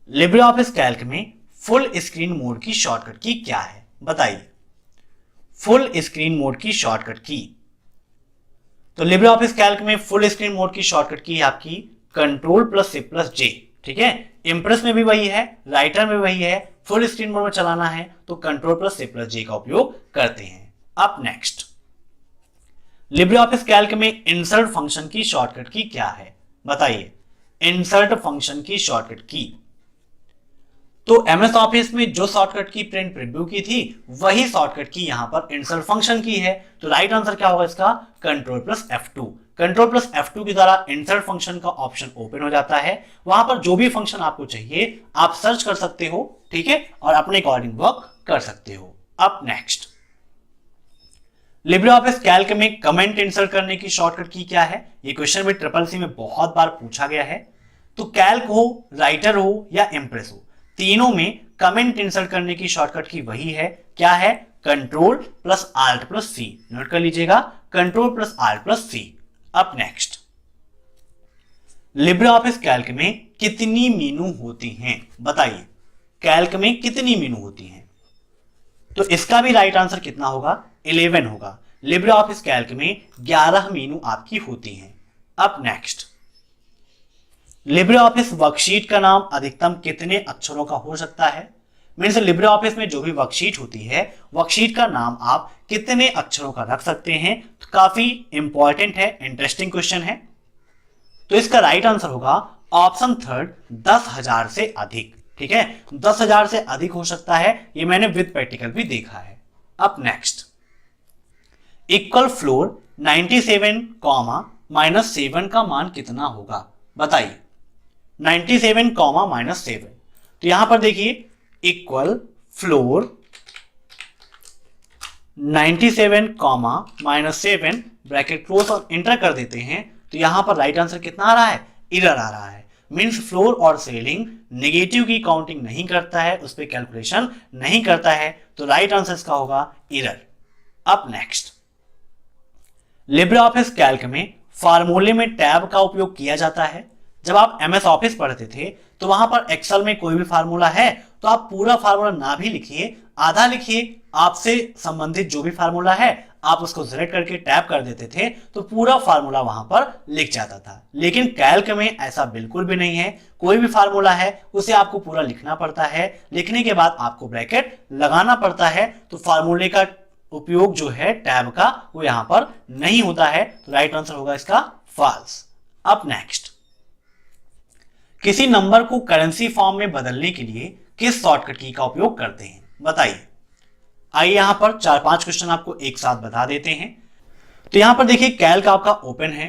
लिब्रे ऑफिस कैल्क में फुल स्क्रीन मोड की शॉर्टकट की क्या है, बताइए। फुल स्क्रीन मोड की शॉर्टकट की, तो लिब्रे ऑफिस कैल्क में फुल स्क्रीन मोड की शॉर्टकट की है आपकी Ctrl+C+J, ठीक है, इंप्रेस में भी वही है, राइटर में वही है, फुल स्क्रीन मोड में चलाना है तो control plus C plus J का उपयोग करते हैं। अब नेक्स्ट, लिब्रे ऑफिस कैल्क में इंसर्ट फंक्शन की शॉर्टकट की क्या है, बताइए। इंसर्ट फंक्शन की शॉर्टकट की, तो एमएस ऑफिस में जो शॉर्टकट की प्रिंट प्रीव्यू की थी वही शॉर्टकट की यहां पर इंसर्ट फंक्शन की है। तो राइट आंसर क्या होगा इसका, control plus F2। Control plus F2 की द्वारा इंसर्ट फंक्शन का ऑप्शन ओपन हो जाता है, वहां पर जो भी फंक्शन आपको चाहिए आप सर्च कर सकते हो, ठीक है, और अपने अकॉर्डिंग वर्क कर सकते हो। अब नेक्स्ट, लिब्रे ऑफिस कैल्क में कमेंट इंसर्ट करने की शॉर्टकट की क्या है, ये क्वेश्चन भी CCC में बहुत बार पूछा गया है। तो कैल्क हो, राइटर हो या इंप्रेस हो, तीनों में कमेंट इंसर्ट करने की शॉर्टकट की वही है, क्या है, कंट्रोल प्लस आल्ट प्लस सी। नोट कर लीजिएगा, कंट्रोल प्लस आल्ट प्लस सी। अब नेक्स्ट, लिब्रे ऑफिस कैल्क में कितनी मेनू होती हैं, बताइए। कैल्क में कितनी मेनू होती हैं, तो इसका भी राइट आंसर कितना होगा, 11 होगा। लिब्रे ऑफिस कैल्क में 11 मेनू आपकी होती हैं। अब नेक्स्ट, लिब्रे ऑफिस वर्कशीट का नाम अधिकतम कितने अक्षरों का हो सकता है, मीन्स लिब्रे ऑफिस में जो भी वर्कशीट होती है, वर्कशीट का नाम आप कितने अक्षरों का रख सकते हैं। तो काफी इंपॉर्टेंट है, इंटरेस्टिंग क्वेश्चन है। तो इसका राइट आंसर होगा ऑप्शन थर्ड, 10,000 से अधिक। ठीक है, 10,000 से अधिक हो सकता है, ये मैंने विद प्रैक्टिकल भी देखा है। अब नेक्स्ट, इक्वल फ्लोर 97, -7 का मान कितना होगा, बताइए। 97, -7, तो यहां पर देखिए इक्वल फ्लोर 97, -7 ब्रैकेट क्लोज और इंटर कर देते हैं, तो यहां पर राइट आंसर कितना आ रहा है, एरर आ रहा है। मींस फ्लोर और सीलिंग नेगेटिव की काउंटिंग नहीं करता है, उस पर कैलकुलेशन नहीं करता है, तो राइट आंसर इसका होगा एरर। अब नेक्स्ट, लिब्रे ऑफिस कैल्क में फार्मूले में टैब का उपयोग किया जाता है। जब आप एमएस ऑफिस पढ़ते थे तो वहां पर एक्सेल में कोई भी फार्मूला है तो आप पूरा फार्मूला ना भी लिखिए, आधा लिखिए, आपसे संबंधित जो भी फार्मूला है आप उसको सिलेक्ट करके टैब कर देते थे तो पूरा फार्मूला वहां पर लिख जाता था। लेकिन कैल्क में ऐसा बिल्कुल भी नहीं है, कोई भी फार्मूला है उसे आपको पूरा लिखना पड़ता है, लिखने के बाद आपको ब्रैकेट लगाना पड़ता है, तो फार्मूले का उपयोग जो है टैब का वो यहां पर नहीं होता है, तो राइट आंसर होगा इसका फॉल्स। अब नेक्स्ट, किसी नंबर को करेंसी फॉर्म में बदलने के लिए किस शॉर्टकट की का उपयोग करते हैं, बताइए। आइए यहां पर 4-5 क्वेश्चन आपको एक साथ बता देते हैं। तो यहां पर देखिए कैल्क आपका ओपन है,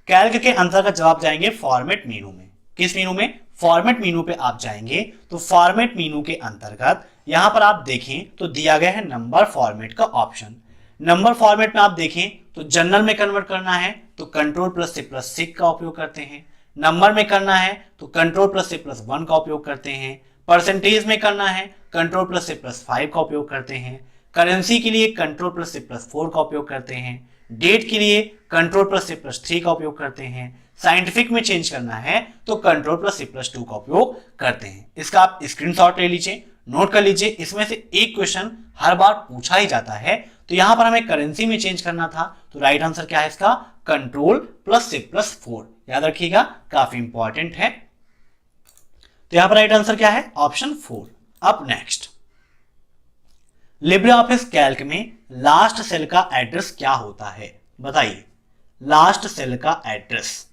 कैल्क के अंतर्गत जब आप जाएंगे फॉर्मेट मेनू में, किस मेनू में, फॉर्मेट मेनू पे आप जाएंगे, तो फॉर्मेट मेनू के अंतर्गत यहां पर आप देखें तो दिया गया है नंबर फॉर्मेट का ऑप्शन। नंबर फॉर्मेट में आप देखें तो जनरल में कन्वर्ट करना है तो कंट्रोल प्लस C प्लस 6 का उपयोग करते हैं, नंबर में करना है तो कंट्रोल प्लस C प्लस 1 का उपयोग करते हैं, परसेंटेज में करना है कंट्रोल प्लस C प्लस 5 का उपयोग करते हैं, करेंसी के लिए कंट्रोल प्लस C प्लस 4 का उपयोग करते हैं, डेट के लिए कंट्रोल प्लस C प्लस 3 का उपयोग करते हैं, साइंटिफिक में चेंज करना है तो कंट्रोल प्लस C प्लस 2 का उपयोग करते हैं। इसका आप स्क्रीनशॉट ले लीजिए, नोट कर लीजिए, इसमें से एक क्वेश्चन हर बार पूछा ही जाता है। तो यहां पर हमें करेंसी में चेंज करना था, तो राइट आंसर क्या है इसका, कंट्रोल प्लस C प्लस 4। याद रखिएगा, काफी इंपॉर्टेंट है। तो यहां पर राइट आंसर क्या है, ऑप्शन 4। अब नेक्स्ट, लिब्रे ऑफिस कैल्क में लास्ट सेल का एड्रेस क्या होता है, बताइए। लास्ट सेल का एड्रेस,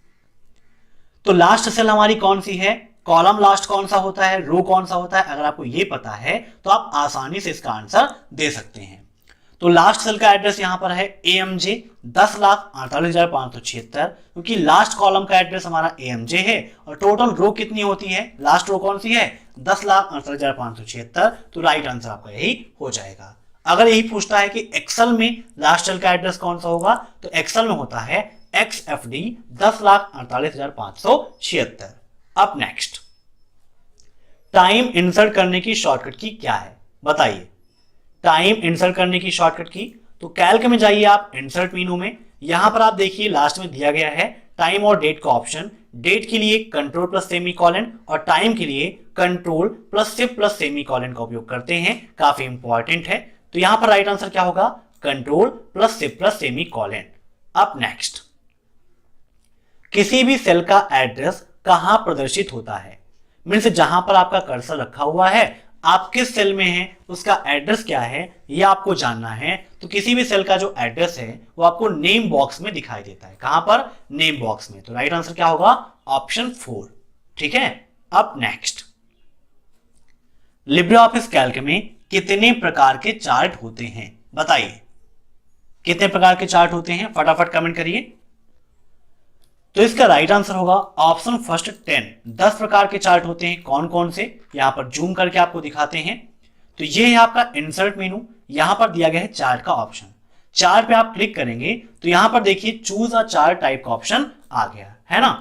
तो लास्ट सेल हमारी कौन सी है, कॉलम लास्ट कौन सा होता है, रो कौन सा होता है, अगर आपको ये पता है तो आप आसानी से इसका आंसर दे सकते हैं। तो लास्ट सेल का एड्रेस यहां पर है AMJ 10,48,576, क्योंकि लास्ट कॉलम का एड्रेस हमारा AMJ है और टोटल रो कितनी होती है, लास्ट रो कौन सी है, 10,48,576, तो राइट आंसर आपका यही हो जाएगा। अगर यही पूछता है कि एक्सेल में लास्ट सेल का एड्रेस कौन सा होगा, तो एक्सेल में होता है XFD 10,48,576। अब नेक्स्ट, टाइम इंसर्ट करने की शॉर्टकट की क्या है, बताइए। टाइम इंसर्ट करने की शॉर्टकट की, तो कैल्क में जाइए आप इंसर्ट मेनू में, यहां पर आप देखिए लास्ट में दिया गया है टाइम और डेट का ऑप्शन। डेट के लिए कंट्रोल प्लस सेमीकोलन और टाइम के लिए control plus shift plus semicolon का उपयोग करते हैं, काफी इंपॉर्टेंट है। तो यहां पर राइट आंसर क्या होगा, control plus shift plus semicolon. अब नेक्स्ट, किसी भी सेल का एड्रेस कहां प्रदर्शित होता है, मीन्स जहां पर आपका कर्सर रखा हुआ है आप किस सेल में हैं, उसका एड्रेस क्या है ये आपको जानना है। तो किसी भी सेल का जो एड्रेस है वो आपको नेम बॉक्स में दिखाई देता है। कहां पर? नेम बॉक्स में। तो राइट आंसर क्या होगा? ऑप्शन 4। ठीक है। अब नेक्स्ट, लिब्रे ऑफिस कैल्क में कितने प्रकार के चार्ट होते हैं? बताइए कितने प्रकार के चार्ट होते हैं, फटाफट कमेंट करिए। तो इसका राइट आंसर होगा ऑप्शन फर्स्ट 10 प्रकार के चार्ट होते हैं। कौन कौन से, यहां पर जूम करके आपको दिखाते हैं। तो ये है आपका इंसर्ट मेनू, यहां पर दिया गया है चार्ट का ऑप्शन। चार्ट पे आप क्लिक करेंगे तो यहां पर देखिए चूज अ चार्ट टाइप का ऑप्शन आ गया है ना।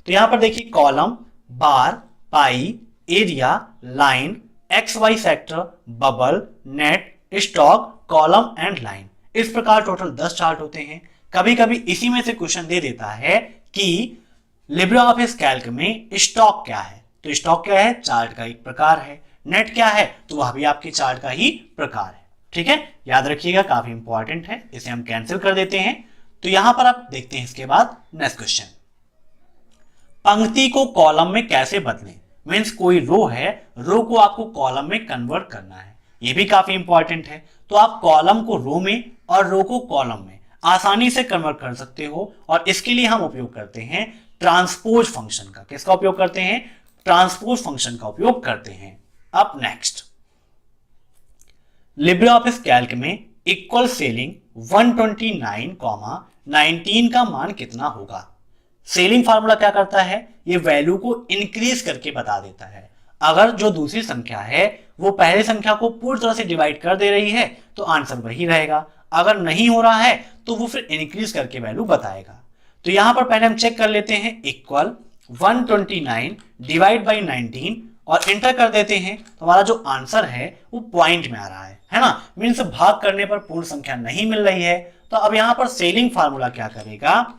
तो यहां पर देखिए column, bar, pie, area, line, X Y scatter, bubble, net, stock, column and line. इस प्रकार टोटल 10 चार्ट होते हैं। कभी कभी इसी में से क्वेश्चन दे देता है कि लिब्रे ऑफिस कैल्क में स्टॉक क्या है। तो स्टॉक क्या है? चार्ट का एक प्रकार है। नेट क्या है? तो वह भी आपके चार्ट का ही प्रकार है। ठीक है, याद रखिएगा, काफी इंपॉर्टेंट है। इसे हम कैंसिल कर देते हैं। तो यहां पर आप देखते हैं इसके बाद नेक्स्ट क्वेश्चन, पंक्ति को कॉलम में कैसे बदलें। मीन्स कोई रो है, रो को आपको कॉलम में कन्वर्ट करना है, ये भी काफी इंपॉर्टेंट है। तो आप कॉलम को रो में और रो को कॉलम में आसानी से कन्वर्ट कर सकते हो और इसके लिए हम उपयोग करते हैं ट्रांसपोज फंक्शन का। किसका उपयोग करते हैं? ट्रांसपोज फंक्शन का उपयोग करते हैं। अब नेक्स्ट, लिब्रे ऑफिस कैल्क में इक्वल सेलिंग 129, 19 का मान कितना होगा? सेलिंग फार्मूला क्या करता है? ये वैल्यू को इंक्रीज करके बता देता है। अगर जो दूसरी संख्या है वो पहले संख्या को पूरी तरह से डिवाइड कर दे रही है तो आंसर वही रहेगा। अगर नहीं हो रहा है तो वो फिर इंक्रीज करके वैल्यू बताएगा। तो यहां पर पहले हम चेक कर लेते हैं, इक्वल 129 डिवाइड बाई 19 और इंटर कर देते हैं। तो हमारा जो आंसर है वो पॉइंट में आ रहा है ना। मीन्स भाग करने पर पूर्ण संख्या नहीं मिल रही है। तो अब यहां पर सेलिंग फार्मूला क्या करेगा?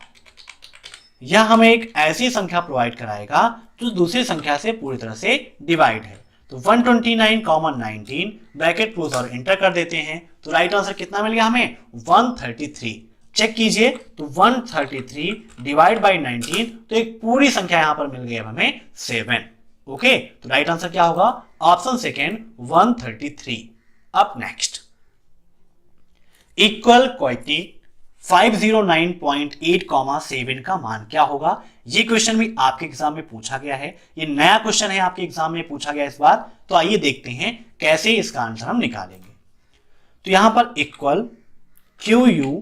यह हमें एक ऐसी संख्या प्रोवाइड कराएगा जो दूसरी संख्या से पूरी तरह से डिवाइड है। तो 129, 19 ब्रैकेट क्लोज और इंटर कर देते हैं। तो राइट आंसर कितना मिल गया हमें? 133। चेक कीजिए, तो 133 डिवाइड बाई 19, तो एक पूरी संख्या यहां पर मिल गई हमें 7। ओके, तो राइट आंसर क्या होगा? Option second 133। अब नेक्स्ट, इक्वल क्वांटिटी 509.8, 7 का मान क्या होगा? ये क्वेश्चन भी आपके एग्जाम में पूछा गया है। ये नया क्वेश्चन है, आपके एग्जाम में पूछा गया इस बार। तो आइए देखते हैं कैसे इसका आंसर हम निकालेंगे। तो यहां पर इक्वल QU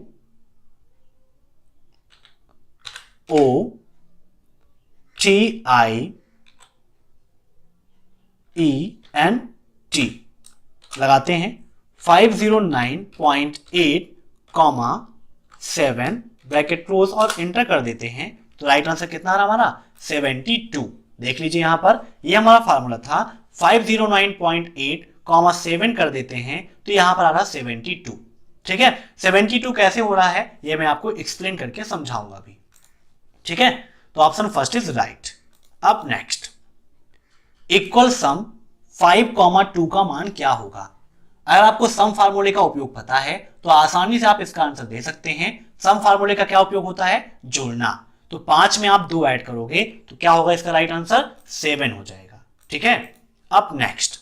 OTIENT लगाते हैं। 509.8, 7 ब्रैकेट क्लोज और इंटर कर देते हैं। तो राइट आंसर कितना आ रहा हमारा? 72। देख लीजिए यहां पर, ये हमारा फार्मूला था। 509.8, 7 कर देते हैं तो यहां पर आ रहा 72। ठीक है, 72 कैसे हो रहा है ये मैं आपको एक्सप्लेन करके समझाऊंगा अभी। ठीक है, तो ऑप्शन फर्स्ट इज राइट। अब नेक्स्ट, इक्वल सम 5, 2 का मान क्या होगा? अगर आपको सम फार्मूले का उपयोग पता है तो आसानी से आप इसका आंसर दे सकते हैं। सम फार्मूले का क्या उपयोग होता है? जोड़ना। तो 5 में आप 2 ऐड करोगे तो क्या होगा? इसका राइट आंसर 7 हो जाएगा। ठीक है, अब नेक्स्ट,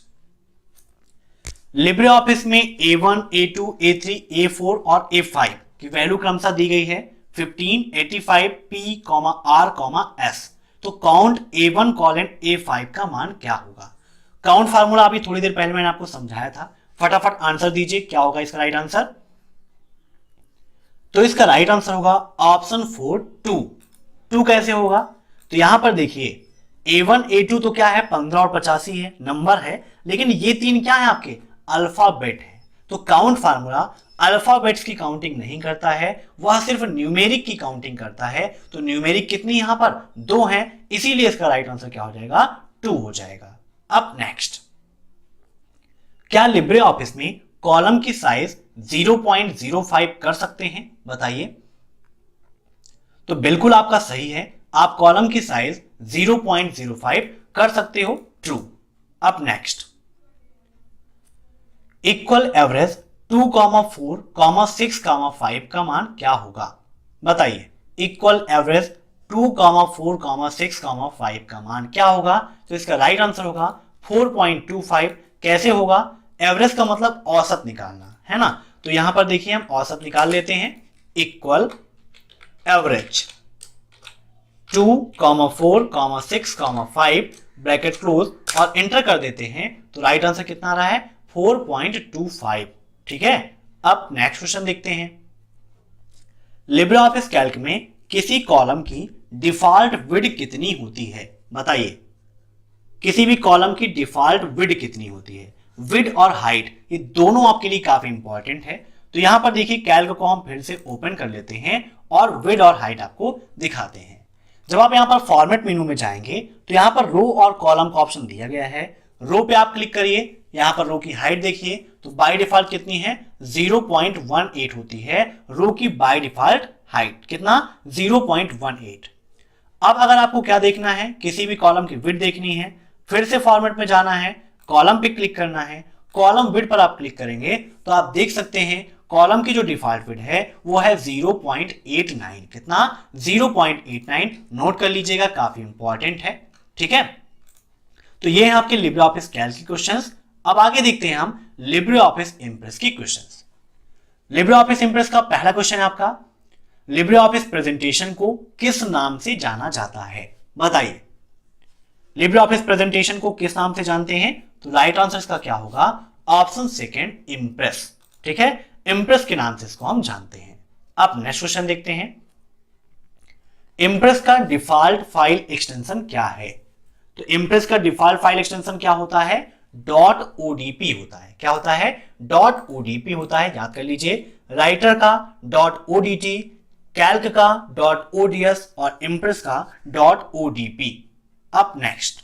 लिब्रे ऑफिस में A1, A2, A3, A4 और A5 की वैल्यू क्रमशः दी गई है 15, 85, P, R, S। तो काउंट A1 कॉलन A5 का मान क्या होगा? काउंट फार्मूला अभी थोड़ी देर पहले मैंने आपको समझाया था। फटाफट आंसर दीजिए, क्या होगा इसका राइट आंसर? तो इसका राइट आंसर होगा ऑप्शन 4 2 कैसे होगा? तो यहां पर देखिए A1, A2 तो क्या है? 15 और 85 है, नंबर है। लेकिन ये 3 क्या है? आपके अल्फाबेट है। तो काउंट फार्मूला अल्फाबेट्स की काउंटिंग नहीं करता है, वह सिर्फ न्यूमेरिक की काउंटिंग करता है। तो न्यूमेरिक कितनी यहां पर? 2 है, इसीलिए इसका राइट आंसर क्या हो जाएगा? 2 हो जाएगा। अब नेक्स्ट, क्या लिब्रे ऑफिस में कॉलम की साइज 0.05 कर सकते हैं? बताइए। तो बिल्कुल आपका सही है, आप कॉलम की साइज 0.05 कर सकते हो, ट्रू। अब नेक्स्ट, इक्वल एवरेज 2, 4, 6, 5 का मान क्या होगा? बताइए। इक्वल एवरेज 2,4,6,5 का मान क्या होगा? तो इसका राइट आंसर होगा 4.25। कैसे होगा? एवरेज का मतलब औसत निकालना है ना। तो यहां पर देखिए हम औसत निकाल लेते हैं, इक्वल एवरेज 2,4,6,5 ब्रैकेट क्लोज और एंटर कर देते हैं। तो राइट आंसर कितना आ रहा है? 4.25। ठीक है। अब नेक्स्ट क्वेश्चन देखते हैं। लिब्रे ऑफिस कैल्क में किसी कॉलम की डिफॉल्ट विड्थ कितनी होती है? बताइए, किसी भी कॉलम की डिफॉल्ट विड्थ कितनी होती है? विड्थ और हाइट ये दोनों आपके लिए काफी इंपॉर्टेंट है। तो यहां पर देखिए कैल्क को हम फिर से ओपन कर लेते हैं और विड्थ और हाइट आपको दिखाते हैं। जब आप यहां पर फॉर्मेट मेनू में जाएंगे तो यहां पर रो और कॉलम का ऑप्शन दिया गया है। रो पे आप क्लिक करिए, यहां पर रो की हाइट देखिए तो बाय डिफॉल्ट कितनी है? 0.18 होती है रो की बाय डिफॉल्ट हाइट। कितना? 0.18। अब अगर आपको क्या देखना है, किसी भी कॉलम की विड्थ देखनी है, फिर से फॉर्मेट में जाना है, कॉलम पे क्लिक करना है, कॉलम विड्थ पर आप क्लिक करेंगे तो आप देख सकते हैं कॉलम की जो डिफॉल्ट विड्थ है वो है 0.89। कितना? 0.89। नोट कर लीजिएगा, काफी इंपॉर्टेंट है। ठीक है। तो ये है आपके लिब्रे ऑफिस कैल्क के क्वेश्चंस। अब आगे देखते हैं हम लिब्रे ऑफिस इंप्रेस की क्वेश्चंस। लिब्रे ऑफिस इंप्रेस का पहला क्वेश्चन है आपका, लिब्रे ऑफिस प्रेजेंटेशन को किस नाम से जाना जाता है? बताइए, लिब्रे ऑफिस प्रेजेंटेशन को किस नाम से जानते हैं? तो राइट आंसर इसका क्या होगा? Option second, Impress. ठीक है, इंप्रेस के नाम से इसको हम जानते हैं। अब नेक्स्ट क्वेश्चन देखते हैं, इंप्रेस का डिफॉल्ट फाइल एक्सटेंशन क्या है? तो इंप्रेस का डिफॉल्ट फाइल एक्सटेंशन क्या होता है? .odp होता है। क्या होता है? .odp होता है। याद कर लीजिए, राइटर का .odt, कैल्क का .ods और इंप्रेस का .odp। अब नेक्स्ट,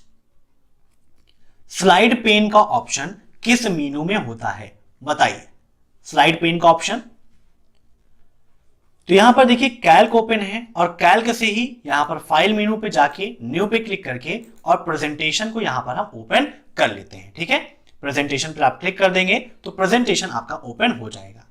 स्लाइड पेन का ऑप्शन किस मेनू में होता है? बताइए, स्लाइड पेन का ऑप्शन। तो यहां पर देखिए कैल्क ओपन है और कैल्क से ही यहां पर फाइल मेनू पे जाके न्यू पे क्लिक करके और प्रेजेंटेशन को यहां पर हम ओपन कर लेते हैं। ठीक है, प्रेजेंटेशन पर आप क्लिक कर देंगे तो प्रेजेंटेशन आपका ओपन हो जाएगा।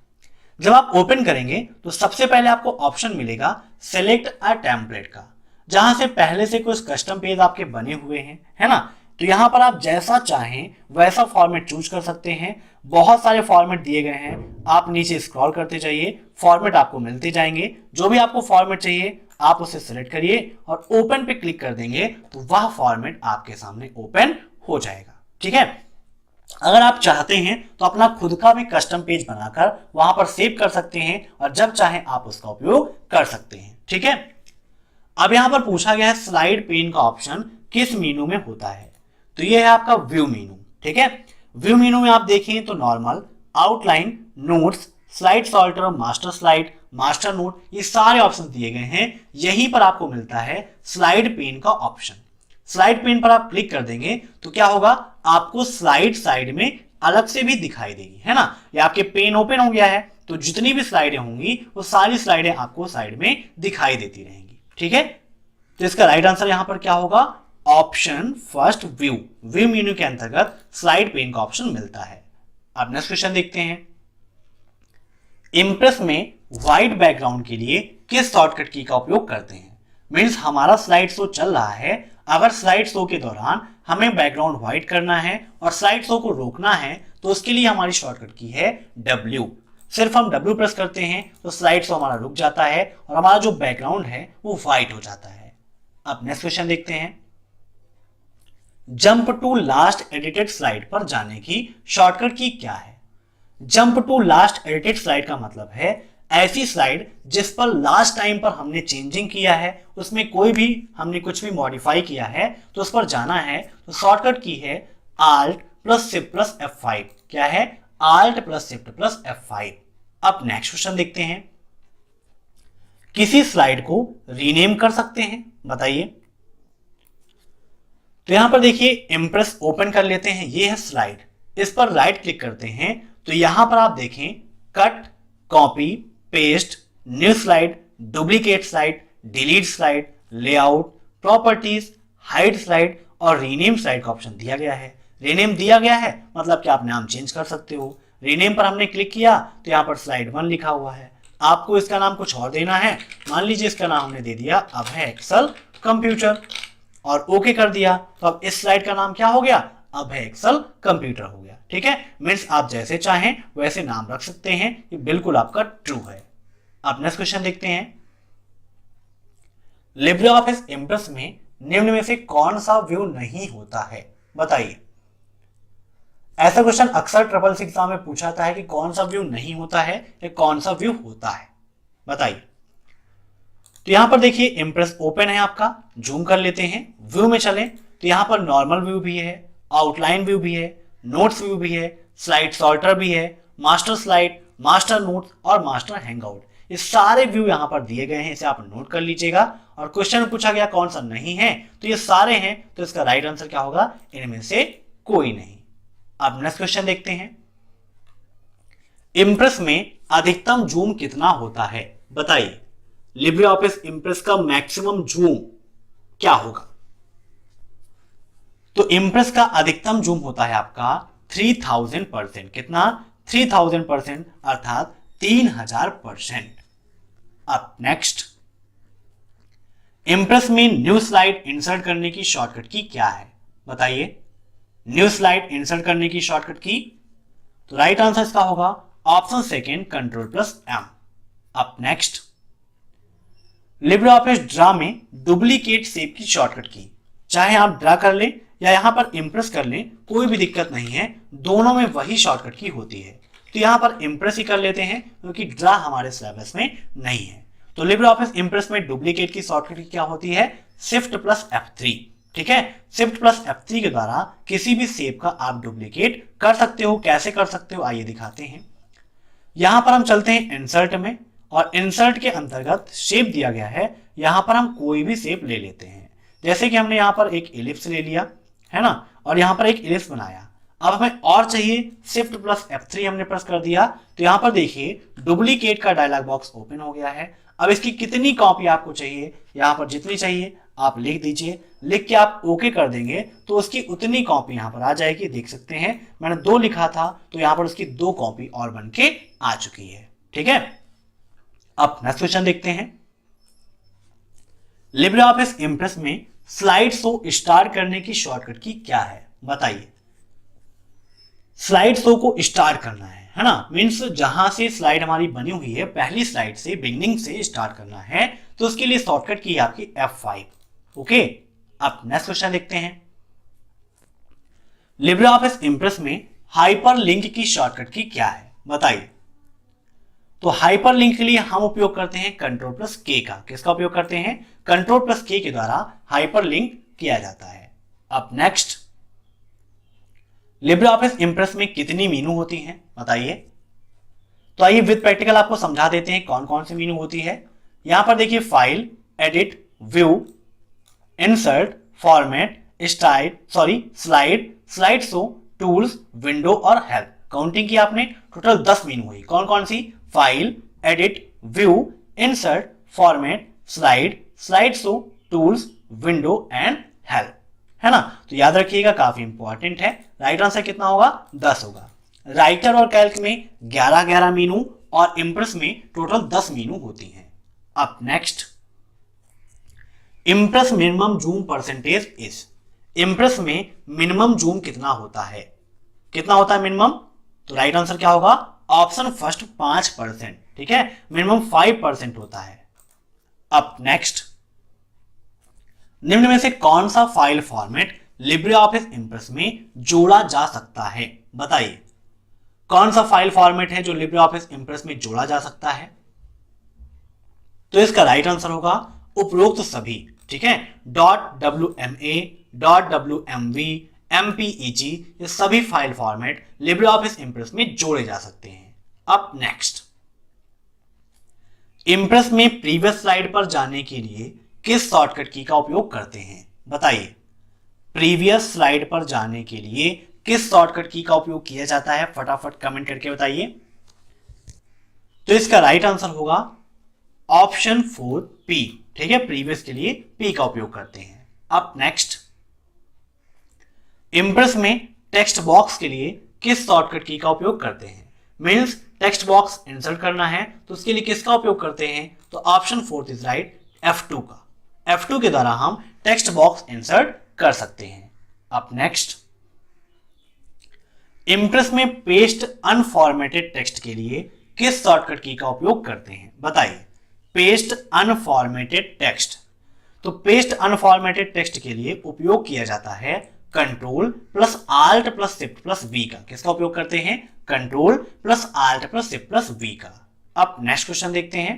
जब आप ओपन करेंगे तो सबसे पहले आपको ऑप्शन मिलेगा सेलेक्ट अ टेम्पलेट का, जहां से पहले से कुछ कस्टम पेज आपके बने हुए हैं, है ना। तो यहां पर आप जैसा चाहें वैसा फॉर्मेट चूज कर सकते हैं। बहुत सारे फॉर्मेट दिए गए हैं, आप नीचे स्क्रॉल करते जाइए, फॉर्मेट आपको मिलते जाएंगे। जो भी आपको फॉर्मेट चाहिए आप उसे सिलेक्ट करिए और ओपन पे क्लिक कर देंगे तो वह फॉर्मेट आपके सामने ओपन हो जाएगा। ठीक है। अगर आप चाहते हैं तो अपना खुद का भी कस्टम पेज बनाकर वहां पर सेव कर सकते हैं और जब चाहें आप उसका उपयोग कर सकते हैं। ठीक है। अब यहां पर पूछा गया है स्लाइड पेन का ऑप्शन किस मेनू में होता है? तो ये है आपका व्यू मेनू। ठीक है, व्यू मेनू में आप देखें तो normal, outline, notes, slide Salter, master slide, master note, ये सारे ऑप्शन दिए गए हैं। यहीं पर आपको मिलता है स्लाइड पेन का ऑप्शन। स्लाइड पेन पर आप क्लिक कर देंगे तो क्या होगा? आपको स्लाइड साइड में अलग से भी दिखाई देगी, है ना। ये आपके पेन ओपन हो गया है तो जितनी भी स्लाइडें होंगी वो सारी स्लाइडें आपको साइड में दिखाई देती रहेंगी। ठीक है, तो इसका राइट आंसर यहां पर क्या होगा? Option first, view. View menu के अंतर्गत स्लाइड पेन का ऑप्शन मिलता है। अब नेक्स्ट क्वेश्चन देखते हैं, इंप्रेस में व्हाइट बैकग्राउंड के लिए किस शॉर्टकट की का उपयोग करते हैं? मींस हमारा स्लाइड शो चल रहा है, अगर स्लाइड शो के दौरान हमें बैकग्राउंड व्हाइट करना है और स्लाइड शो को रोकना है तो उसके लिए हमारी शॉर्टकट की है W। सिर्फ हम W प्रेस करते हैं तो स्लाइड शो हमारा रुक जाता है और हमारा जो बैकग्राउंड है वो व्हाइट हो जाता है। अब नेक्स्ट क्वेश्चन देखते हैं, jump to last edited slide पर जाने की शॉर्टकट की क्या है? Jump to last edited slide का मतलब है ऐसी स्लाइड जिस पर लास्ट टाइम पर हमने चेंजिंग किया है, उसमें कोई भी हमने कुछ भी मॉडिफाई किया है तो उस पर जाना है। तो शॉर्टकट की है Alt + Shift + F5। क्या है? Alt + Shift + F5। अब नेक्स्ट क्वेश्चन देखते हैं, किसी स्लाइड को रीनेम कर सकते हैं? बताइए। तो यहां पर देखिए इंप्रेस ओपन कर लेते हैं, ये है स्लाइड, इस पर राइट क्लिक करते हैं तो यहां पर आप देखें cut, copy, paste, new slide, duplicate slide, delete slide, layout, properties, hide slide और रीनेम स्लाइड का ऑप्शन दिया गया है। रीनेम दिया गया है मतलब कि आप नाम चेंज कर सकते हो। रीनेम पर हमने क्लिक किया तो यहां पर स्लाइड 1 लिखा हुआ है, आपको इसका नाम कुछ और देना है। मान लीजिए इसका नाम हमने दे दिया अब है एक्सेल कंप्यूटर और ओके कर दिया, तो अब इस स्लाइड का नाम क्या हो गया, अब है एक्सेल कंप्यूटर हो गया। ठीक है, मीन्स आप जैसे चाहें वैसे नाम रख सकते हैं, ये बिल्कुल आपका ट्रू है। अब नेक्स्ट क्वेश्चन देखते हैं। लिब्रे ऑफिस इंप्रेस में निम्न में से कौन सा व्यू नहीं होता है, बताइए। ऐसा क्वेश्चन अक्सर ट्रिपल सी एग्जाम में पूछा जाता है कि कौन सा व्यू नहीं होता है या कौन सा व्यू होता है, बताइए। तो यहां पर देखिए इंप्रेस ओपन है आपका, जूम कर लेते हैं, व्यू में चलें तो यहां पर नॉर्मल व्यू भी है, आउटलाइन व्यू भी है, नोट्स व्यू भी है, स्लाइड सॉर्टर भी है, मास्टर स्लाइड, मास्टर नोट्स और मास्टर हैंगआउट, ये सारे व्यू यहां पर दिए गए हैं, इसे आप नोट कर लीजिएगा। और क्वेश्चन में पूछा गया कौन सा नहीं है, तो ये सारे हैं, तो इसका राइट आंसर क्या होगा, इनमें से कोई नहीं। अब नेक्स्ट क्वेश्चन देखते हैं। इंप्रेस में अधिकतम जूम कितना होता है, बताइए। लिब्रे ऑफिस इंप्रेस का मैक्सिमम जूम क्या होगा। तो इंप्रेस का अधिकतम जूम होता है आपका 3000%। कितना, 3000%, अर्थात 3000%। अब नेक्स्ट, इंप्रेस में न्यू स्लाइड इंसर्ट करने की शॉर्टकट की क्या है, बताइए। न्यू स्लाइड इंसर्ट करने की शॉर्टकट की, तो राइट आंसर इसका होगा ऑप्शन सेकेंड, Ctrl+M। अब नेक्स्ट, लिब्रे ऑफिस ड्रा में डुप्लीकेट शेप की शॉर्टकट की, चाहे आप ड्रा कर लें या यहां पर इंप्रेस कर लें, कोई भी दिक्कत नहीं है, दोनों में वही शॉर्टकट की होती है। तो यहां पर इंप्रेस ही कर लेते हैं क्योंकि ड्रा हमारे सिलेबस में नहीं है। तो लिब्रे ऑफिस इंप्रेस में डुप्लीकेट की शॉर्टकट की क्या होती है, Shift+F3। ठीक है, Shift+F3 के द्वारा किसी भी शेप का आप डुप्लीकेट कर सकते हो। कैसे कर सकते हो आइए दिखाते हैं। यहां पर हम चलते हैं इंसर्ट में, और इंसर्ट के अंतर्गत शेप दिया गया है, यहां पर हम कोई भी शेप ले लेते हैं। जैसे कि हमने यहां पर एक इलिप्स ले लिया है ना, और यहां पर एक इलिप्स बनाया। अब हमें और चाहिए, Shift+F3 हमने प्रेस कर दिया, तो यहां पर देखिए डुप्लीकेट का डायलॉग बॉक्स ओपन हो गया है। अब इसकी कितनी कॉपी आपको चाहिए, यहां पर जितनी चाहिए आप लिख दीजिए, लिख के आप ओके कर देंगे तो उसकी उतनी कॉपी यहां पर आ जाएगी। देख सकते हैं मैंने 2 लिखा था, तो यहां पर उसकी 2 कॉपी और बन के आ चुकी है। ठीक है, अब नेक्स्ट क्वेश्चन देखते हैं। लिब्रे ऑफिस इंप्रेस में स्लाइड शो स्टार्ट करने की शॉर्टकट की क्या है, बताइए। स्लाइड शो को स्टार्ट करना है ना, मीन्स जहां से स्लाइड हमारी बनी हुई है, पहली स्लाइड से, बिगिनिंग से स्टार्ट करना है, तो उसके लिए शॉर्टकट की है आपकी F5। ओके, अब नेक्स्ट क्वेश्चन देखते हैं। लिब्रे ऑफिस इंप्रेस में हाइपरलिंक की शॉर्टकट की क्या है, बताइए। तो हाइपरलिंक के लिए हम उपयोग करते हैं Ctrl+K का। किसका उपयोग करते हैं, Ctrl+K के द्वारा हाइपरलिंक किया जाता है। अब नेक्स्ट, लिब्रे ऑफिस इंप्रेस में कितनी मेनू होती हैं, बताइए। तो आइए विद प्रैक्टिकल आपको समझा देते हैं कौन कौन सी मेनू होती है। यहां पर देखिए file, edit, view, insert, format, slide, slide show, tools, window और हेल्प। काउंटिंग की आपने, टोटल 10 मेनू हुई। कौन कौन सी, file, edit, view, insert, format, slide show, tools, window and help, है ना। तो याद रखिएगा, काफी इंपॉर्टेंट है। राइट आंसर कितना होगा, 10 होगा। राइटर और कैल्क में 11 मेनू और इंप्रेस में टोटल 10 मेनू होती हैं। अब next, Impress minimum zoom percentage is. Impress में मिनिमम जूम कितना होता है, कितना होता है मिनिमम, तो राइट आंसर क्या होगा, ऑप्शन फर्स्ट 5%। ठीक है, मिनिमम 5% होता है। अब नेक्स्ट, निम्न में से कौन सा file format Libre office Impress में जोड़ा जा सकता है, बताइए। कौन सा फाइल फॉर्मेट है जो लिब्रे ऑफिस इंप्रेस में जोड़ा जा सकता है, तो इसका राइट आंसर होगा उपरोक्त सभी। ठीक है, .wma, .wmv, mpeg, ये सभी file format Libre office Impress में जोड़े जा सकते हैं। अब नेक्स्ट, इंप्रेस में प्रीवियस स्लाइड पर जाने के लिए किस शॉर्टकट की का उपयोग करते हैं, बताइए। प्रीवियस स्लाइड पर जाने के लिए किस शॉर्टकट की का उपयोग किया जाता है, फटाफट कमेंट करके बताइए। तो इसका राइट आंसर होगा ऑप्शन 4P। ठीक है, प्रीवियस के लिए P का उपयोग करते हैं। अब नेक्स्ट, इंप्रेस में टेक्स्ट बॉक्स के लिए किस शॉर्टकट की का उपयोग करते हैं, मीन्स टेक्स्ट बॉक्स इंसर्ट करना है तो उसके लिए किसका उपयोग करते हैं, तो ऑप्शन 4 इज राइट, F2 का। F2 के द्वारा हम टेक्स्ट बॉक्स इंसर्ट कर सकते हैं। अब नेक्स्ट, इम्प्रेस में पेस्ट अनफॉर्मेटेड टेक्स्ट के लिए किस शॉर्टकट की का उपयोग करते हैं, बताइए। पेस्ट अनफॉर्मेटेड टेक्स्ट, तो पेस्ट अनफॉर्मेटेड टेक्स्ट के लिए उपयोग किया जाता है control plus alt plus shift plus V का। किसका उपयोग करते हैं, control plus alt plus shift plus V का। अब नेक्स्ट क्वेश्चन देखते हैं,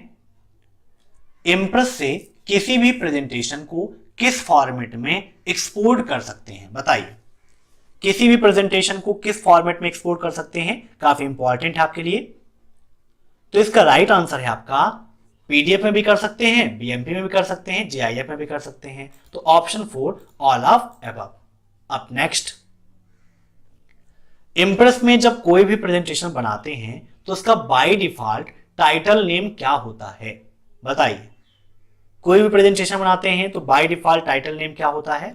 इम्प्रेस से किसी भी प्रेजेंटेशन को किस फॉर्मेट में एक्सपोर्ट कर सकते हैं, बताइए। किसी भी प्रेजेंटेशन को किस फॉर्मेट में एक्सपोर्ट कर सकते हैं, काफी इंपॉर्टेंट है आपके लिए। तो इसका राइट आंसर है आपका पीडीएफ में भी कर सकते हैं, बीएमपी में भी कर सकते हैं, जीआईएफ में भी कर सकते हैं। तो ऑप्शन 4 ऑल ऑफ अबव। अब नेक्स्ट, इम्प्रेस में जब कोई भी प्रेजेंटेशन बनाते हैं तो उसका बाय डिफॉल्ट टाइटल नेम क्या होता है, बताइए। कोई भी प्रेजेंटेशन बनाते हैं तो बाय डिफॉल्ट टाइटल नेम क्या होता है,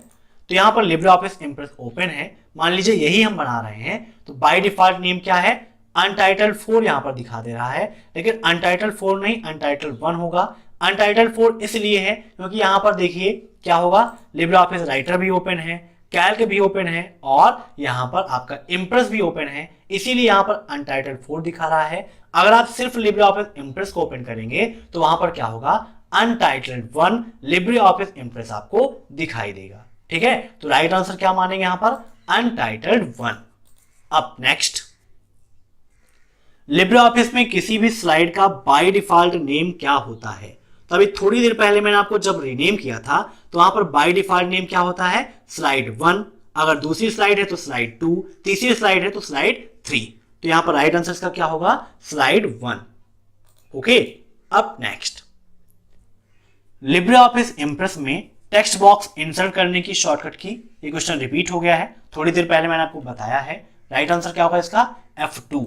तो यहां पर लिब्रे ऑफिस इम्प्रेस ओपन है, मान लीजिए यही हम बना रहे हैं, तो बाय डिफॉल्ट नेम क्या है, अनटाइटल्ड 4 यहां पर दिखा दे रहा है, लेकिन अनटाइटल्ड 4 नहीं, अनटाइटल्ड 1 होगा। अनटाइटल्ड 4 इसलिए है क्योंकि यहां पर देखिए क्या होगा, लिब्रे ऑफिस राइटर भी ओपन है, कैल्क भी ओपन है और यहां पर आपका इम्प्रेस भी ओपन है, इसीलिए यहां पर अनटाइटल्ड 4 दिखा रहा है। अगर आप सिर्फ लिब्रे ऑफिस इम्प्रेस को ओपन करेंगे तो वहां पर क्या होगा, अनटाइटल्ड 1 लिब्रे ऑफिस इम्प्रेस आपको दिखाई देगा। ठीक है, तो राइट आंसर क्या मानेंगे यहां पर, अनटाइटल्ड 1। अब नेक्स्ट, लिब्रे ऑफिस में किसी भी स्लाइड का बाय डिफॉल्ट नेम क्या होता है, तो अभी थोड़ी देर पहले मैंने आपको जब रीनेम किया था तो वहां पर बाय डिफॉल्ट नेम क्या होता है, स्लाइड 1, अगर दूसरी स्लाइड है तो स्लाइड 2, तीसरी स्लाइड है तो स्लाइड 3। तो यहां पर राइट आंसर का क्या होगा, स्लाइड 1। ओके, अब नेक्स्ट, लिब्रे ऑफिस इम्प्रेस में टेक्स्ट बॉक्स इंसर्ट करने की शॉर्टकट की, ये क्वेश्चन रिपीट हो गया है, थोड़ी देर पहले मैंने आपको बताया है। राइट आंसर क्या होगा इसका, F2।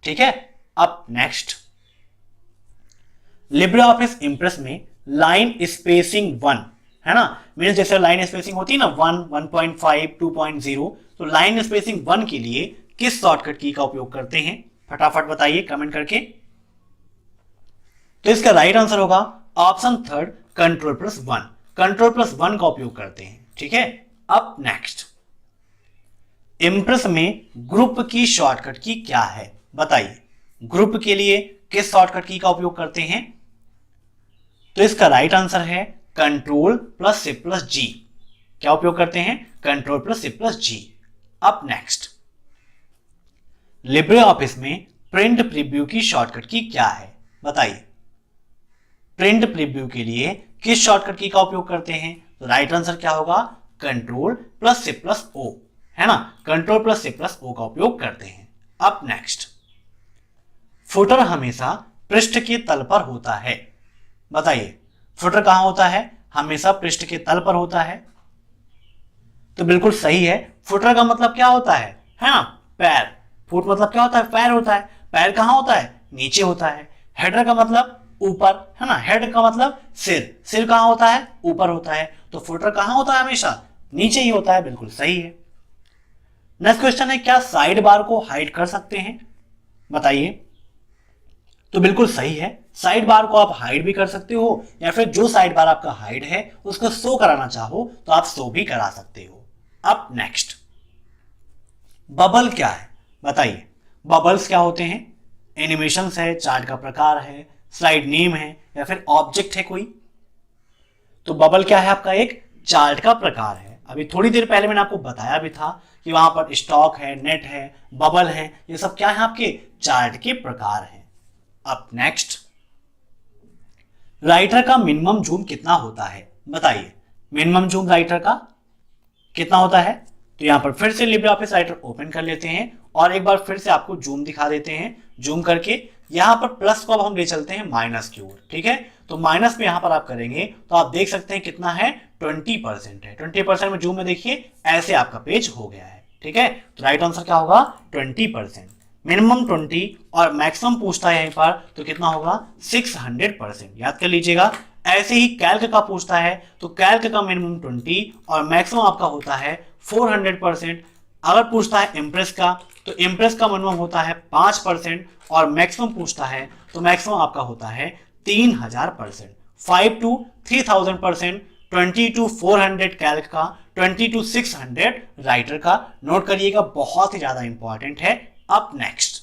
ठीक है, अब नेक्स्ट, लिब्रे ऑफिस इम्प्रेस में लाइन स्पेसिंग 1 है ना, मीन्स जैसे लाइन स्पेसिंग होती है ना 1, 1.5, 2.0, तो लाइन स्पेसिंग 1 के लिए किस शॉर्टकट की का उपयोग करते हैं, फटाफट बताइए कमेंट करके। तो इसका राइट आंसर होगा option 3 control plus 1, control plus 1 का उपयोग करते हैं। ठीक है, अब नेक्स्ट, इम्प्रेस में ग्रुप की शॉर्टकट की क्या है, बताइए। ग्रुप के लिए किस शॉर्टकट की का उपयोग करते हैं, तो इसका राइट आंसर है कंट्रोल प्लस शिफ्ट प्लस जी। क्या उपयोग करते हैं, कंट्रोल प्लस शिफ्ट प्लस जी। अब नेक्स्ट, लिब्रे ऑफिस में प्रिंट प्रीव्यू की शॉर्टकट की क्या है, बताइए। प्रिंट प्रीव्यू के लिए किस शॉर्टकट की का उपयोग करते हैं, तो राइट आंसर क्या होगा, control plus shift plus O, है ना, control plus shift plus O का उपयोग करते हैं। अब नेक्स्ट, फुटर हमेशा पृष्ठ के तल पर होता है, बताइए। फुटर कहां होता है, हमेशा पृष्ठ के तल पर होता है, तो बिल्कुल सही है। फुटर का मतलब क्या होता है ना, पैर। फुट मतलब क्या होता है, पैर होता है। पैर कहां होता है, नीचे होता है। हेडर का मतलब ऊपर, है ना, हेड का मतलब सिर। सिर कहां होता है, ऊपर होता है। तो फुटर कहां होता है, हमेशा नीचे ही होता है, बिल्कुल सही है। नेक्स्ट क्वेश्चन है, क्या साइड बार को हाइड कर सकते हैं, बताइए। तो बिल्कुल सही है, साइड बार को आप हाइड भी कर सकते हो, या फिर जो साइड बार आपका हाइड है उसको शो कराना चाहो तो आप शो भी करा सकते हो। अब नेक्स्ट, बबल क्या है, बताइए। बबल्स क्या होते हैं, एनिमेशंस है, चार्ट का प्रकार है, स्लाइड नेम है, या फिर ऑब्जेक्ट है कोई। तो बबल क्या है, आपका एक चार्ट का प्रकार है। अभी थोड़ी देर पहले मैंने आपको बताया भी था कि वहां पर स्टॉक है, नेट है, बबल है, ये सब क्या है, आपके चार्ट के प्रकार है। अब नेक्स्ट, राइटर का मिनिमम जूम कितना होता है, बताइए। मिनिमम जूम राइटर का कितना होता है, तो यहां पर फिर से लिब्रे ऑफिस राइटर ओपन कर लेते हैं और एक बार फिर से आपको जूम दिखा देते हैं। जूम करके यहां पर प्लस को अब हम ले चलते हैं माइनस की ओर, ठीक है। तो माइनस में यहां पर आप करेंगे तो आप देख सकते हैं कितना है, 20% है। 20% में जूम में देखिए ऐसे आपका पेज हो गया है, ठीक है। तो राइट आंसर क्या होगा, 20%। मिनिमम 20 और मैक्सिमम पूछता है यहीं पर तो कितना होगा, 600%। याद कर लीजिएगा। ऐसे ही कैल्क का पूछता है तो कैल्क का मिनिमम 20 और मैक्सिमम आपका होता है 400%। अगर पूछता है इम्प्रेस का तो इम्प्रेस का मिनिमम होता है 5% और मैक्सिमम पूछता है तो मैक्सिमम आपका होता है 3000%। 5 to 3000%, 20 to 400 कैल्क का, 20 to 600 राइटर का। नोट करिएगा, बहुत ही ज्यादा इंपॉर्टेंट है। अप नेक्स्ट,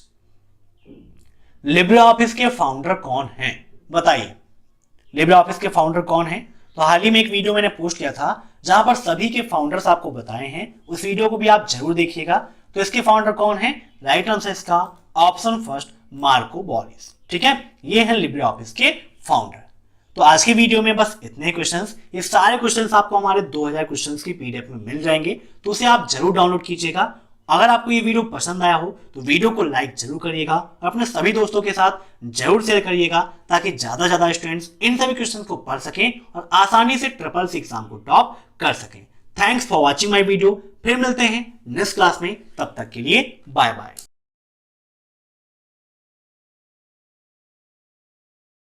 लिब्रे ऑफिस के फाउंडर कौन हैं? बताइए, लिब्रे ऑफिस के फाउंडर कौन हैं? तो हाल ही में एक वीडियो मैंने पोस्ट किया था जहां पर सभी के फाउंडर्स आपको बताए हैं, उस वीडियो को भी आप जरूर देखिएगा। तो इसके फाउंडर कौन है? राइट आंसर इसका ऑप्शन फर्स्ट, मार्को बोरिस। ठीक है, ये है लिब्रे ऑफिस के फाउंडर। तो आज की वीडियो में बस इतने क्वेश्चंस। ये सारे क्वेश्चंस आपको हमारे 2000 क्वेश्चंस की पीडीएफ में मिल जाएंगे, तो उसे आप जरूर डाउनलोड कीजिएगा। अगर आपको ये वीडियो पसंद आया हो तो वीडियो को लाइक जरूर करिएगा और अपने सभी दोस्तों के साथ जरूर शेयर करिएगा, ताकि ज्यादा स्टूडेंट्स इन सभी क्वेश्चंस को पढ़ सकें और आसानी से SSC एग्जाम को टॉप कर सकें। Thanks for watching my video. फिर मिलते हैं नेक्स्ट क्लास में, तब तक के लिए बाय बाय।